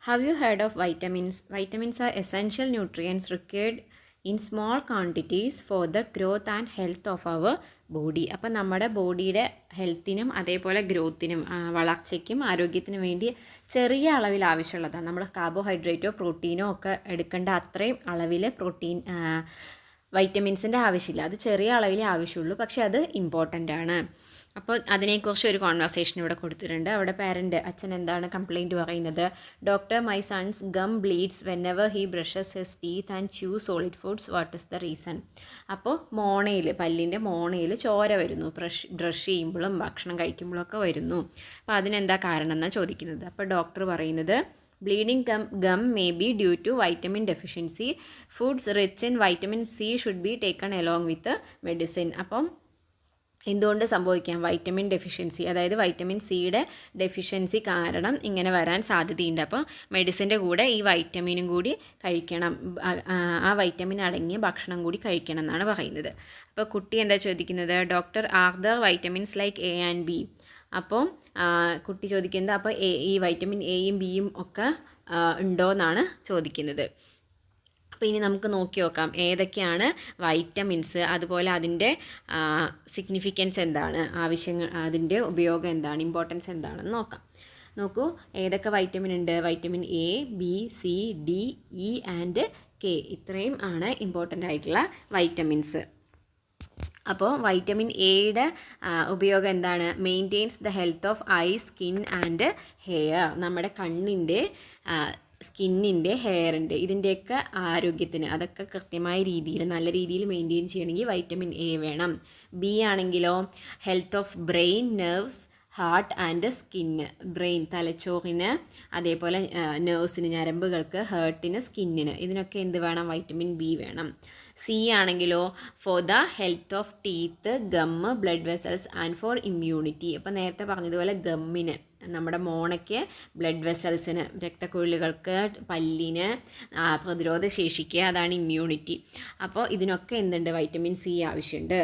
Have you heard of vitamins? Vitamins are essential nutrients required in small quantities for the growth and health of our body. അപ്പം നമ്മുടെ ബോഡിയുടെ ഹെൽത്തിനും അതേപോലെ ഗ്രോത്തിനും വളർച്ചയ്ക്കും ആരോഗ്യത്തിനും വേണ്ടി ചെറിയ അളവിൽ ആവശ്യമുള്ളതാണ്. നമ്മൾ കാർബോഹൈഡ്രേറ്റോ പ്രോട്ടീനോ ഒക്കെ എടുക്കേണ്ട അത്രയും അളവിൽ വൈറ്റമിൻസിൻ്റെ ആവശ്യമില്ല. അത് ചെറിയ അളവിലേ ആവശ്യമുള്ളൂ, പക്ഷേ അത് ഇമ്പോർട്ടൻ്റ് ആണ്. അപ്പോൾ അതിനെക്കുറിച്ച് ഒരു കോൺവെർസേഷൻ ഇവിടെ കൊടുത്തിട്ടുണ്ട്. അവിടെ അച്ഛൻ എന്താണ് കംപ്ലയിൻറ്റ് പറയുന്നത്, doctor my sons gum bleeds when ever he brushes his teeth and chew solid foods, what is the reason? അപ്പോൾ പല്ലിൻ്റെ മോണയിൽ ചോര വരുന്നു, ബ്രഷ് ചെയ്യുമ്പോഴും ഭക്ഷണം കഴിക്കുമ്പോഴൊക്കെ വരുന്നു. അപ്പോൾ അതിനെന്താ കാരണം എന്നാണ് ചോദിക്കുന്നത്. അപ്പോൾ ഡോക്ടർ പറയുന്നത്, bleeding gum may be due to vitamin deficiency. Foods rich in vitamin C should be taken along with medicine. അപ്പം എന്തുകൊണ്ട് സംഭവിക്കാം, വൈറ്റമിൻ ഡെഫിഷ്യൻസി, അതായത് വൈറ്റമിൻ സിയുടെ ഡെഫിഷ്യൻസി കാരണം ഇങ്ങനെ വരാൻ സാധ്യതയുണ്ട്. അപ്പോൾ മെഡിസിൻ്റെ കൂടെ ഈ വൈറ്റമിനും കൂടി കഴിക്കണം, ആ വൈറ്റമിൻ അടങ്ങിയ ഭക്ഷണം കൂടി കഴിക്കണം എന്നാണ് പറയുന്നത്. അപ്പോൾ കുട്ടി എന്താ ചോദിക്കുന്നത്, doctor are the vitamins like A and B? അപ്പോൾ കുട്ടി ചോദിക്കുന്നത്, അപ്പോൾ ഈ വൈറ്റമിൻ എയും ബിയും ഒക്കെ ഉണ്ടോ എന്നാണ് ചോദിക്കുന്നത്. അപ്പോൾ ഇനി നമുക്ക് നോക്കി നോക്കാം ഏതൊക്കെയാണ് വൈറ്റമിൻസ്, അതുപോലെ അതിൻ്റെ സിഗ്നിഫിക്കൻസ് എന്താണ്, അതിൻ്റെ ഉപയോഗം എന്താണ്, ഇമ്പോർട്ടൻസ് എന്താണെന്ന് നോക്കാം. നോക്കൂ ഏതൊക്കെ വൈറ്റമിൻ ഉണ്ട്. Vitamin A, B, C, D, E and K, ഇത്രയും ആണ് ഇമ്പോർട്ടൻ്റ് ആയിട്ടുള്ള വൈറ്റമിൻസ്. അപ്പോൾ വൈറ്റമിൻ എയുടെ ഉപയോഗം എന്താണ്, maintains the health of I, skin and hair, നമ്മുടെ കണ്ണിൻ്റെ, സ്കിന്നിൻ്റെ, ഹെയറിൻ്റെ, ഇതിൻ്റെയൊക്കെ ആരോഗ്യത്തിന് അതൊക്കെ കൃത്യമായ രീതിയിൽ നല്ല രീതിയിൽ മെയിൻറ്റെയിൻ ചെയ്യണമെങ്കിൽ വൈറ്റമിൻ എ വേണം. ബി ആണെങ്കിലോ health of brain, nerves, heart and skin, brain തലച്ചോറിന്, അതേപോലെ നെർവ്സിന് ഞരമ്പുകൾക്ക്, ഹേർട്ടിന്, സ്കിന്നിന്, ഇതിനൊക്കെ എന്ത് വേണം, വൈറ്റമിൻ ബി വേണം. സി ആണെങ്കിലോ for the health of teeth, gum, blood vessels and for immunity. അപ്പോൾ നേരത്തെ പറഞ്ഞതുപോലെ ഗമ്മിന്, നമ്മുടെ മോണയ്ക്ക്, ബ്ലഡ് വെസൽസിന്, രക്തക്കുഴലുകൾക്ക്, പല്ലിന്, പ്രതിരോധ ശേഷിക്ക്, അതാണ് ഇമ്മ്യൂണിറ്റി. അപ്പോൾ ഇതിനൊക്കെ എന്തുണ്ട്, വൈറ്റമിൻ സി ആവശ്യമുണ്ട്.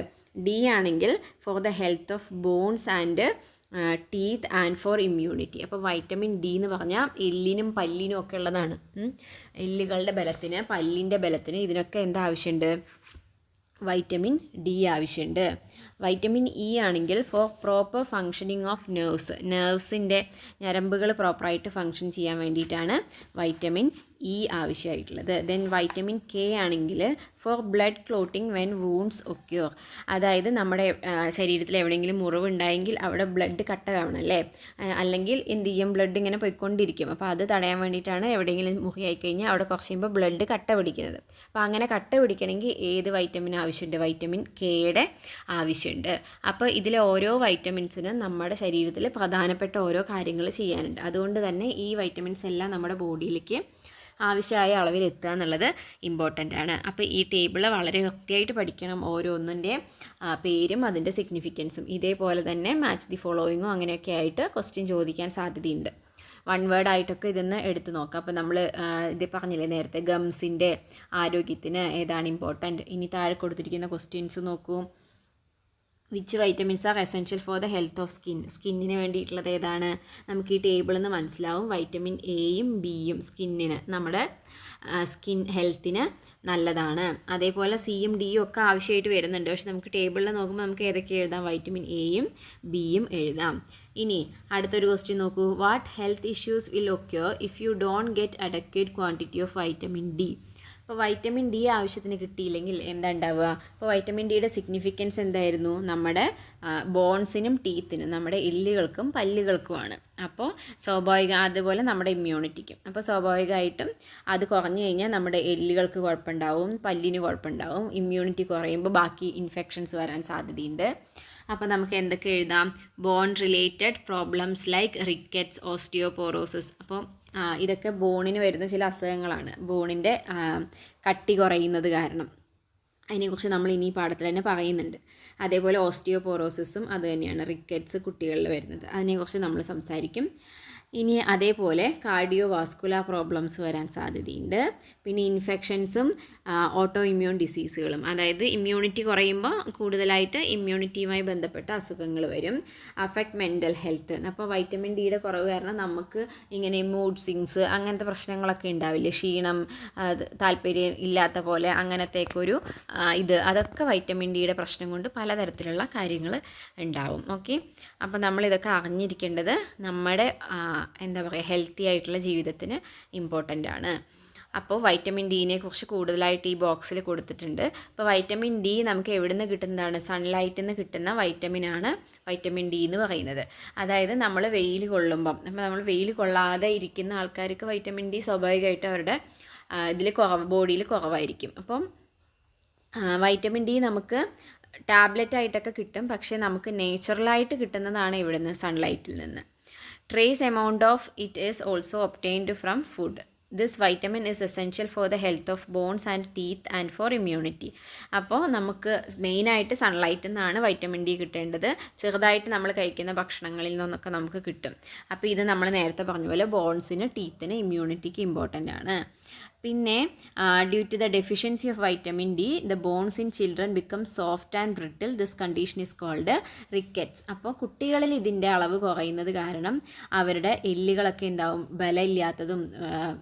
ഡി ആണെങ്കിൽ for the health of bones and teeth and for immunity. അപ്പോൾ വൈറ്റമിൻ ഡി എന്ന് പറഞ്ഞാൽ എല്ലിനും പല്ലിനും ഒക്കെ ഉള്ളതാണ്. എല്ലുകളുടെ ബലത്തിന്, പല്ലിൻ്റെ ബലത്തിന്, ഇതിനൊക്കെ എന്താ ആവശ്യമുണ്ട്, വൈറ്റമിൻ ഡി ആവശ്യമുണ്ട്. വൈറ്റമിൻ ഇ ആണെങ്കിൽ ഫോർ പ്രോപ്പർ ഫങ്ഷനിങ് ഓഫ് നെർവ്സിൻ്റെ ഞരമ്പുകൾ പ്രോപ്പറായിട്ട് ഫങ്ഷൻ ചെയ്യാൻ വേണ്ടിയിട്ടാണ് വൈറ്റമിൻ ഇ ആവശ്യമായിട്ടുള്ളത്. ദെൻ വൈറ്റമിൻ കെ ആണെങ്കിൽ four blood clotting when wounds occur, അതായത് നമ്മുടെ ശരീരത്തിൽ എവിടെയെങ്കിലും മുറിവുണ്ടായെങ്കിൽ അവിടെ ബ്ലഡ് കട്ട കാണണമല്ലേ, അല്ലെങ്കിൽ എന്ത് ചെയ്യും, ബ്ലഡ് ഇങ്ങനെ പോയിക്കൊണ്ടിരിക്കും. അപ്പോൾ അത് തടയാൻ വേണ്ടിയിട്ടാണ് എവിടെയെങ്കിലും മുറിയായി കഴിഞ്ഞാൽ അവിടെ കുറച്ച് കഴിയുമ്പോൾ ബ്ലഡ് കട്ട പിടിക്കുന്നത്. അപ്പോൾ അങ്ങനെ കട്ട പിടിക്കണമെങ്കിൽ ഏത് വൈറ്റമിൻ ആവശ്യമുണ്ട്, വൈറ്റമിൻ കെയുടെ ആവശ്യമുണ്ട്. അപ്പോൾ ഇതിലെ ഓരോ വൈറ്റമിൻസിനും നമ്മുടെ ശരീരത്തിൽ പ്രധാനപ്പെട്ട ഓരോ കാര്യങ്ങൾ ചെയ്യാനുണ്ട്. അതുകൊണ്ട് തന്നെ ഈ വൈറ്റമിൻസ് എല്ലാം നമ്മുടെ ബോഡിയിലേക്ക് ആവശ്യമായ അളവിൽ എത്തുക എന്നുള്ളത് ഇമ്പോർട്ടൻ്റ് ആണ്. അപ്പോൾ ഈ ടേബിൾ വളരെ വൃത്തിയായിട്ട് പഠിക്കണം, ഓരോന്നിൻ്റെ പേരും അതിൻ്റെ സിഗ്നിഫിക്കൻസും. ഇതേപോലെ തന്നെ മാച്ച് ദി ഫോളോയിങ്ങോ അങ്ങനെയൊക്കെ ആയിട്ട് ക്വസ്റ്റ്യൻ ചോദിക്കാൻ സാധ്യതയുണ്ട്. വൺ വേർഡ് ആയിട്ടൊക്കെ ഇതൊന്ന് എടുത്ത് നോക്കാം. അപ്പോൾ നമ്മൾ ഇത് പറഞ്ഞില്ലേ നേരത്തെ, ഗംസിൻ്റെ ആരോഗ്യത്തിന് ഏതാണ് ഇമ്പോർട്ടൻറ്റ്. ഇനി താഴെ കൊടുത്തിരിക്കുന്ന ക്വസ്റ്റ്യൻസ് നോക്കൂ. Which vitamins are essential for the health of സ്കിന്നിന് വേണ്ടിയിട്ടുള്ളത് ഏതാണ്? നമുക്ക് ഈ ടേബിളിൽ നിന്ന് മനസ്സിലാവും. വൈറ്റമിൻ എയും ബിയും സ്കിന്നിന്, നമ്മുടെ സ്കിൻ ഹെൽത്തിന് നല്ലതാണ്. അതേപോലെ സിയും ഡിയും ഒക്കെ ആവശ്യമായിട്ട് വരുന്നുണ്ട്. പക്ഷെ നമുക്ക് ടേബിളിൽ നോക്കുമ്പോൾ നമുക്ക് ഏതൊക്കെ എഴുതാം? വൈറ്റമിൻ എയും ബിയും എഴുതാം. ഇനി അടുത്തൊരു ക്വസ്റ്റ്യൻ നോക്കൂ. What health issues will occur if you don't get അഡക്വേറ്റ് quantity of vitamin D? അപ്പോൾ വൈറ്റമിൻ ഡി ആവശ്യത്തിന് കിട്ടിയില്ലെങ്കിൽ എന്താ ഉണ്ടാവുക? അപ്പോൾ വൈറ്റമിൻ ഡിയുടെ സിഗ്നിഫിക്കൻസ് എന്തായിരുന്നു? നമ്മുടെ ബോൺസിനും ടീത്തിനും, നമ്മുടെ എല്ലുകൾക്കും പല്ലുകൾക്കുമാണ്. അപ്പോൾ അതുപോലെ നമ്മുടെ ഇമ്മ്യൂണിറ്റിക്കും. അപ്പോൾ സ്വാഭാവികമായിട്ടും അത് കുറഞ്ഞു കഴിഞ്ഞാൽ നമ്മുടെ എല്ലുകൾക്ക് കുഴപ്പമുണ്ടാവും, പല്ലിന് കുഴപ്പമുണ്ടാവും. ഇമ്മ്യൂണിറ്റി കുറയുമ്പോൾ ബാക്കി ഇൻഫെക്ഷൻസ് വരാൻ സാധ്യതയുണ്ട്. അപ്പോൾ നമുക്ക് എന്തൊക്കെ എഴുതാം? Bone related problems like rickets, osteoporosis. അപ്പോൾ ഇതൊക്കെ ബോണിന് വരുന്ന ചില അസുഖങ്ങളാണ്. ബോണിൻ്റെ കട്ടി കുറയുന്നത് കാരണം. അതിനെക്കുറിച്ച് നമ്മൾ ഇനി പാഠത്തിൽ തന്നെ പറയുന്നുണ്ട്. അതേപോലെ ഓസ്റ്റിയോപോറോസിസും അത് തന്നെയാണ്, റിക്കറ്റ്സ് കുട്ടികളിൽ വരുന്നത്. അതിനെക്കുറിച്ച് നമ്മൾ സംസാരിക്കും. ഇനി അതേപോലെ കാർഡിയോ വാസ്കുലർ പ്രോബ്ലംസ് വരാൻ സാധ്യതയുണ്ട്. പിന്നെ ഇൻഫെക്ഷൻസും ഓട്ടോ ഇമ്മ്യൂൺ ഡിസീസുകളും, അതായത് ഇമ്മ്യൂണിറ്റി കുറയുമ്പോൾ കൂടുതലായിട്ട് ഇമ്മ്യൂണിറ്റിയുമായി ബന്ധപ്പെട്ട അസുഖങ്ങൾ വരും. Affect mental health. അപ്പോൾ വൈറ്റമിൻ ഡിയുടെ കുറവ് കാരണം നമുക്ക് ഇങ്ങനെ മൂഡ് സ്വിങ്സ് അങ്ങനത്തെ പ്രശ്നങ്ങളൊക്കെ ഉണ്ടാവില്ലേ? ക്ഷീണം, താല്പര്യം ഇല്ലാത്ത പോലെ അങ്ങനത്തേക്കൊരു അതൊക്കെ വൈറ്റമിൻ ഡിയുടെ പ്രശ്നം കൊണ്ട് പലതരത്തിലുള്ള കാര്യങ്ങൾ ഉണ്ടാവും. ഓക്കെ, അപ്പോൾ നമ്മളിതൊക്കെ അറിഞ്ഞിരിക്കേണ്ടത് നമ്മുടെ എന്താ പറയുക, ഹെൽത്തി ആയിട്ടുള്ള ജീവിതത്തിന് ഇമ്പോർട്ടൻ്റ് ആണ്. അപ്പോൾ വൈറ്റമിൻ ഡീനെ കുറിച്ച് കൂടുതലായിട്ട് ഈ ബോക്സിൽ കൊടുത്തിട്ടുണ്ട്. അപ്പോൾ വൈറ്റമിൻ ഡി നമുക്ക് എവിടെ നിന്ന് കിട്ടുന്നതാണ്? സൺലൈറ്റിൽ നിന്ന് കിട്ടുന്ന വൈറ്റമിനാണ് വൈറ്റമിൻ ഡി എന്ന് പറയുന്നത്. അതായത് നമ്മൾ വെയിൽ കൊള്ളുമ്പം, അപ്പോൾ നമ്മൾ വെയിൽ കൊള്ളാതെ ഇരിക്കുന്ന ആൾക്കാർക്ക് വൈറ്റമിൻ ഡി സ്വാഭാവികമായിട്ട് അവരുടെ ബോഡിയിൽ കുറവായിരിക്കും. അപ്പം വൈറ്റമിൻ ഡി നമുക്ക് ടാബ്ലറ്റ് ആയിട്ടൊക്കെ കിട്ടും. പക്ഷേ നമുക്ക് നേച്ചുറലായിട്ട് കിട്ടുന്നതാണ് ഇവിടുന്ന്, സൺലൈറ്റിൽ നിന്ന്. Trace amount of it is also obtained from food. This vitamin is essential for the health of bones and teeth and for immunity. അപ്പോൾ നമുക്ക് മെയിനായിട്ട് സൺലൈറ്റിൽ നിന്നാണ് വൈറ്റമിൻ ഡി കിട്ടേണ്ടത്. ചെറുതായിട്ട് നമ്മൾ കഴിക്കുന്ന ഭക്ഷണങ്ങളിൽ നിന്നൊക്കെ നമുക്ക് കിട്ടും. അപ്പോൾ ഇത് നമ്മൾ നേരത്തെ പറഞ്ഞ പോലെ ബോൺസിന്, ടീത്തിന്, ഇമ്മ്യൂണിറ്റിക്ക് ഇമ്പോർട്ടൻ്റ് ആണ്. പിന്നെ due to the deficiency of vitamin D the bones in children become soft and brittle. This condition is called rickets. അപ്പോൾ കുട്ടികളിൽ ഇതിൻ്റെ അളവ് കുറയുന്നത് കാരണം അവരുടെ എല്ലുകളൊക്കെ എന്താവും? ബലമില്ലാത്തതും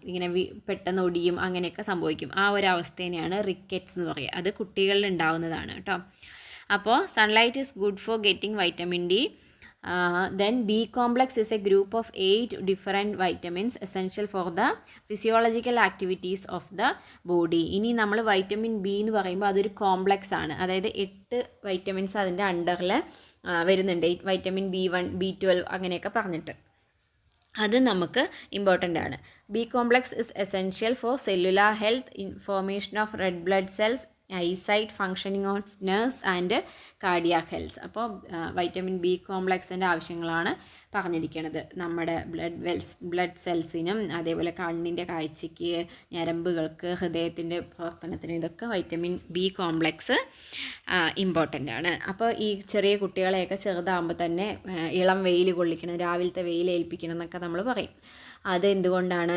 ഇങ്ങനെ പെട്ടെന്ന് ഒടിയും അങ്ങനെയൊക്കെ സംഭവിക്കും. ആ ഒരു അവസ്ഥേനെയാണ് റിക്കറ്റ്സ് എന്ന് പറയുക. അത് കുട്ടികളിൽ ഉണ്ടാവുന്നതാണ് കേട്ടോ. അപ്പോൾ sunlight is good for getting vitamin D. Then B complex is a group of 8 different vitamins essential for the physiological activities of the body. ഇനി നമ്മൾ വൈറ്റമിൻ ബി എന്ന് പറയുമ്പോൾ അതൊരു കോംപ്ലക്സ് ആണ്. അതായത് 8 വൈറ്റമിൻസ് അതിൻ്റെ അണ്ടറിൽ വരുന്നുണ്ട്. വൈറ്റമിൻ B1, B12 അങ്ങനെയൊക്കെ പറഞ്ഞിട്ട് അത് നമുക്ക് ഇമ്പോർട്ടൻ്റ് ആണ്. B complex is essential for cellular health, information of red blood cells, eyesight, functioning of nerves and cardiac health. അപ്പോൾ വൈറ്റമിൻ ബി കോംപ്ലക്സിൻ്റെ ആവശ്യങ്ങളാണ് പറഞ്ഞിരിക്കുന്നത്. നമ്മുടെ ബ്ലഡ് സെൽസിനും അതേപോലെ കണ്ണിൻ്റെ കാഴ്ചയ്ക്ക്, ഞരമ്പുകൾക്ക്, ഹൃദയത്തിൻ്റെ പ്രവർത്തനത്തിന്, ഇതൊക്കെ വൈറ്റമിൻ ബി കോംപ്ലക്സ് ഇമ്പോർട്ടൻ്റ് ആണ്. അപ്പോൾ ഈ ചെറിയ കുട്ടികളെയൊക്കെ ചെറുതാകുമ്പോൾ തന്നെ ഇളം വെയിൽ കൊള്ളിക്കണം, രാവിലത്തെ വെയിൽ ഏൽപ്പിക്കണം എന്നൊക്കെ നമ്മൾ പറയും. അതെന്തുകൊണ്ടാണ്?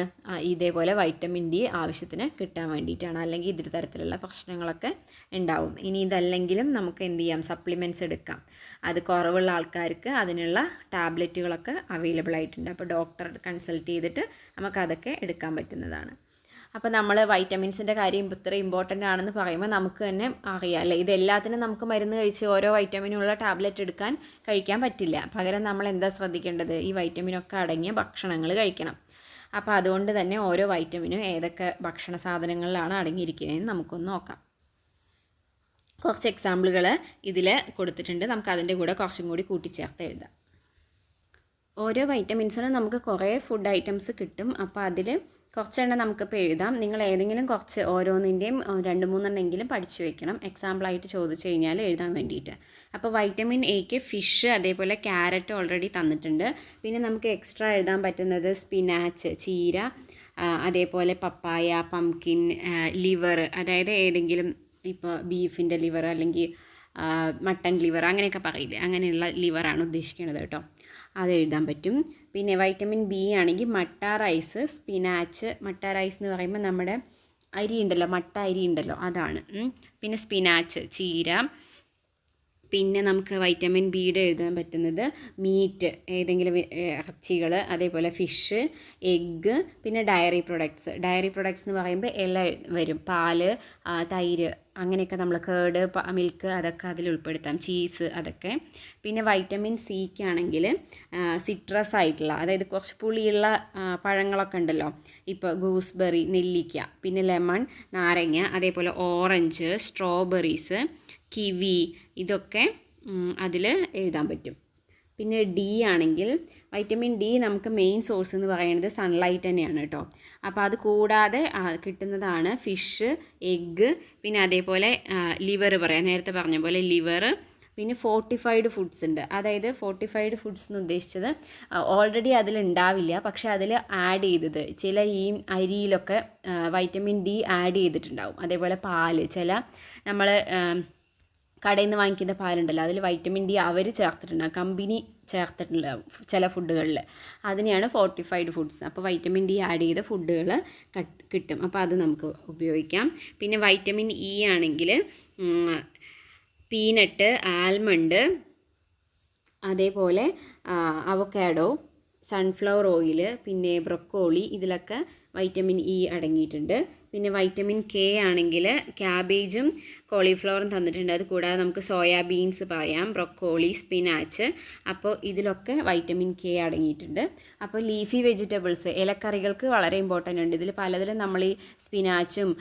ഇതേപോലെ വൈറ്റമിൻ ഡി ആവശ്യത്തിന് കിട്ടാൻ വേണ്ടിയിട്ടാണ്. അല്ലെങ്കിൽ ഇതിൽ തരത്തിലുള്ള പ്രശ്നങ്ങളൊക്കെ ഉണ്ടാവും. ഇനി ഇതല്ലെങ്കിലും നമുക്ക് എന്ത് ചെയ്യാം? സപ്ലിമെൻറ്റ്സ് എടുക്കാം. അത് കുറവുള്ള ആൾക്കാർക്ക് അതിനുള്ള ടാബ്ലറ്റുകളൊക്കെ അവൈലബിൾ ആയിട്ടുണ്ട്. അപ്പോൾ ഡോക്ടറെ കൺസൾട്ട് ചെയ്തിട്ട് നമുക്കതൊക്കെ എടുക്കാൻ പറ്റുന്നതാണ്. അപ്പോൾ നമ്മൾ വൈറ്റമിൻസിൻ്റെ കാര്യം ഇത്ര ഇമ്പോർട്ടൻ്റ് ആണെന്ന് പറയുമ്പോൾ നമുക്ക് തന്നെ അറിയാം അല്ലേ? ഇതെല്ലാത്തിനും നമുക്ക് മരുന്ന് കഴിച്ച് ഓരോ വൈറ്റമിനുള്ള ടാബ്ലറ്റ് കഴിക്കാൻ പറ്റില്ല. പകരം നമ്മൾ എന്താ ശ്രദ്ധിക്കേണ്ടത്? ഈ വൈറ്റമിനൊക്കെ അടങ്ങിയ ഭക്ഷണങ്ങൾ കഴിക്കണം. അപ്പോൾ അതുകൊണ്ട് തന്നെ ഓരോ വൈറ്റമിനും ഏതൊക്കെ ഭക്ഷണ സാധനങ്ങളിലാണ് അടങ്ങിയിരിക്കുന്നതെന്ന് നമുക്കൊന്ന് നോക്കാം. കുറച്ച് എക്സാമ്പിളുകൾ ഇതിൽ കൊടുത്തിട്ടുണ്ട്. നമുക്ക് അതിൻ്റെ കൂടെ കുറച്ചും കൂടി കൂട്ടിച്ചേർത്ത് എഴുതാം. ഓരോ വൈറ്റമിൻസിനും നമുക്ക് കുറേ ഫുഡ് ഐറ്റംസ് കിട്ടും. അപ്പോൾ അതിൽ കുറച്ചെണ്ണം നമുക്കിപ്പോൾ എഴുതാം. നിങ്ങൾ ഏതെങ്കിലും കുറച്ച് ഓരോന്നിൻ്റെയും 2-3 എണ്ണമെങ്കിലും പഠിച്ചു വയ്ക്കണം, എക്സാമ്പിളായിട്ട് ചോദിച്ചു കഴിഞ്ഞാൽ എഴുതാൻ വേണ്ടിയിട്ട്. അപ്പോൾ വൈറ്റമിൻ എക്ക് ഫിഷ്, അതേപോലെ ക്യാരറ്റ് ഓൾറെഡി തന്നിട്ടുണ്ട്. പിന്നെ നമുക്ക് എക്സ്ട്രാ എഴുതാൻ പറ്റുന്നത് സ്പിനാച്ച്, ചീര, അതേപോലെ പപ്പായ, പംകിൻ, ലിവർ, അതായത് ഏതെങ്കിലും ഇപ്പോൾ ബീഫിൻ്റെ ലിവർ അല്ലെങ്കിൽ മട്ടൺ ലിവർ അങ്ങനെയൊക്കെ പറയില്ലേ, അങ്ങനെയുള്ള ലിവറാണ് ഉദ്ദേശിക്കുന്നത് കേട്ടോ. അത് എഴുതാൻ പറ്റും. പിന്നെ വൈറ്റമിൻ ബി ആണെങ്കിൽ മട്ട റൈസ്, സ്പിനാച്ച്. മട്ട റൈസ് എന്ന് പറയുമ്പോൾ നമ്മുടെ അരി ഉണ്ടല്ലോ, മട്ട അരി ഉണ്ടല്ലോ, അതാണ്. പിന്നെ സ്പിനാച്ച്, ചീര, പിന്നെ നമുക്ക് വൈറ്റമിൻ ബിയുടെ എഴുതാൻ പറ്റുന്നത് മീറ്റ്, ഏതെങ്കിലും ഇറച്ചികൾ, അതേപോലെ ഫിഷ്, എഗ്ഗ്, പിന്നെ ഡയറി പ്രൊഡക്ട്സ്. ഡയറി പ്രൊഡക്ട്സ് എന്ന് പറയുമ്പോൾ എല്ലാം വരും. പാല്, തൈര്, അങ്ങനെയൊക്കെ നമ്മൾ കേർഡ്, മിൽക്ക് അതൊക്കെ അതിൽ ഉൾപ്പെടുത്താം, ചീസ് അതൊക്കെ. പിന്നെ വൈറ്റമിൻ സിക്കാണെങ്കിൽ സിട്രസ് ആയിട്ടുള്ള, അതായത് കുറച്ച് പുളിയുള്ള പഴങ്ങളൊക്കെ ഉണ്ടല്ലോ, ഇപ്പോൾ ഗൂസ്ബെറി, നെല്ലിക്ക, പിന്നെ ലെമൺ, നാരങ്ങ, അതേപോലെ ഓറഞ്ച്, സ്ട്രോബെറീസ്, കിവി, ഇതൊക്കെ അതിൽ എഴുതാൻ പറ്റും. പിന്നെ ഡി ആണെങ്കിൽ വൈറ്റമിൻ ഡി നമുക്ക് മെയിൻ സോഴ്സ് എന്ന് പറയുന്നത് സൺലൈറ്റ് തന്നെയാണ് കേട്ടോ. അപ്പോൾ അത് കൂടാതെ കിട്ടുന്നതാണ് ഫിഷ്, എഗ്ഗ്, പിന്നെ അതേപോലെ ലിവർ പറയാം, നേരത്തെ പറഞ്ഞ പോലെ ലിവർ. പിന്നെ ഫോർട്ടിഫൈഡ് ഫുഡ്സ് ഉണ്ട്. അതായത് ഫോർട്ടിഫൈഡ് ഫുഡ്സ് എന്ന് ഉദ്ദേശിച്ചത് ഓൾറെഡി അതിലുണ്ടാവില്ല, പക്ഷേ അതിൽ ആഡ് ചെയ്തത് ചില ഈ അരിയിലൊക്കെ വൈറ്റമിൻ ഡി ആഡ് ചെയ്തിട്ടുണ്ടാവും. അതേപോലെ പാല്, ചില നമ്മൾ കടയിൽ നിന്ന് വാങ്ങിക്കുന്ന പാലുണ്ടല്ലോ, അതിൽ വൈറ്റമിൻ ഡി അവർ ചേർത്തിട്ടുണ്ടാകും, കമ്പനി ചേർത്തിട്ടുണ്ടാകും ചില ഫുഡുകളിൽ. അതിനെയാണ് ഫോർട്ടിഫൈഡ് ഫുഡ്സ്. അപ്പോൾ വൈറ്റമിൻ ഡി ആഡ് ചെയ്ത ഫുഡുകൾ കിട്ടും. അപ്പോൾ അത് നമുക്ക് ഉപയോഗിക്കാം. പിന്നെ വൈറ്റമിൻ ഇ ആണെങ്കിൽ പീനട്ട്, ആൽമണ്ട്, അതേപോലെ അവക്കാഡോ, സൺഫ്ലവർ ഓയിൽ, പിന്നെ ബ്രൊക്കോളി, ഇതിലൊക്കെ വൈറ്റമിൻ ഇ അടങ്ങിയിട്ടുണ്ട്. പിന്നെ വൈറ്റമിൻ കെ ആണെങ്കിൽ ക്യാബേജും കോളിഫ്ലവറും തന്നിട്ടുണ്ട്. അത് കൂടാതെ നമുക്ക് സോയാബീൻസ് പറയാം, ബ്രൊക്കോളി, സ്പിനാച്ച്. അപ്പോൾ ഇതിലൊക്കെ വൈറ്റമിൻ കെ അടങ്ങിയിട്ടുണ്ട്. അപ്പോൾ ലീഫി വെജിറ്റബിൾസ്, ഇലക്കറികൾക്ക് വളരെ ഇമ്പോർട്ടൻ്റ് ഉണ്ട്. ഇതിൽ പലതിലും നമ്മൾ ഈ സ്പിനാച്ചും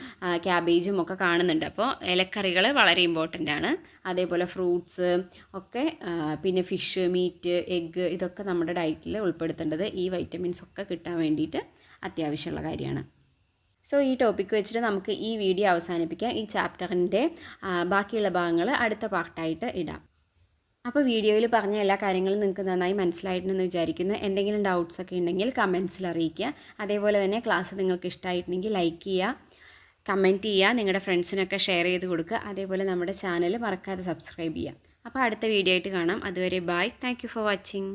ക്യാബേജും ഒക്കെ കാണുന്നുണ്ട്. അപ്പോൾ ഇലക്കറികൾ വളരെ ഇമ്പോർട്ടൻ്റ് ആണ്. അതേപോലെ ഫ്രൂട്ട്സ് ഒക്കെ, പിന്നെ ഫിഷ്, മീറ്റ്, എഗ്ഗ്, ഇതൊക്കെ നമ്മുടെ ഡയറ്റിൽ ഉൾപ്പെടുത്തേണ്ടത് ഈ വൈറ്റമിൻസ് ഒക്കെ കിട്ടാൻ വേണ്ടിയിട്ട് അത്യാവശ്യമുള്ള കാര്യമാണ്. സോ ഈ ടോപ്പിക്ക് വെച്ചിട്ട് നമുക്ക് ഈ വീഡിയോ അവസാനിപ്പിക്കാം. ഈ ചാപ്റ്ററിൻ്റെ ബാക്കിയുള്ള ഭാഗങ്ങൾ അടുത്ത പാർട്ടായിട്ട് ഇടാം. അപ്പോൾ വീഡിയോയിൽ പറഞ്ഞ എല്ലാ കാര്യങ്ങളും നിങ്ങൾക്ക് നന്നായി മനസ്സിലായിട്ടുണ്ടെന്ന് വിചാരിക്കുന്നു. എന്തെങ്കിലും ഡൗട്ട്സ് ഒക്കെ ഉണ്ടെങ്കിൽ കമൻസിൽ അറിയിക്കുക. അതേപോലെ തന്നെ ക്ലാസ് നിങ്ങൾക്ക് ഇഷ്ടമായിട്ടുണ്ടെങ്കിൽ ലൈക്ക് ചെയ്യുക, കമൻറ്റ് ചെയ്യുക, നിങ്ങളുടെ ഫ്രണ്ട്സിനൊക്കെ ഷെയർ ചെയ്ത് കൊടുക്കുക. അതേപോലെ നമ്മുടെ ചാനൽ മറക്കാതെ സബ്സ്ക്രൈബ് ചെയ്യുക. അപ്പോൾ അടുത്ത വീഡിയോ ആയിട്ട് കാണാം. അതുവരെ bye. Thank you for watching.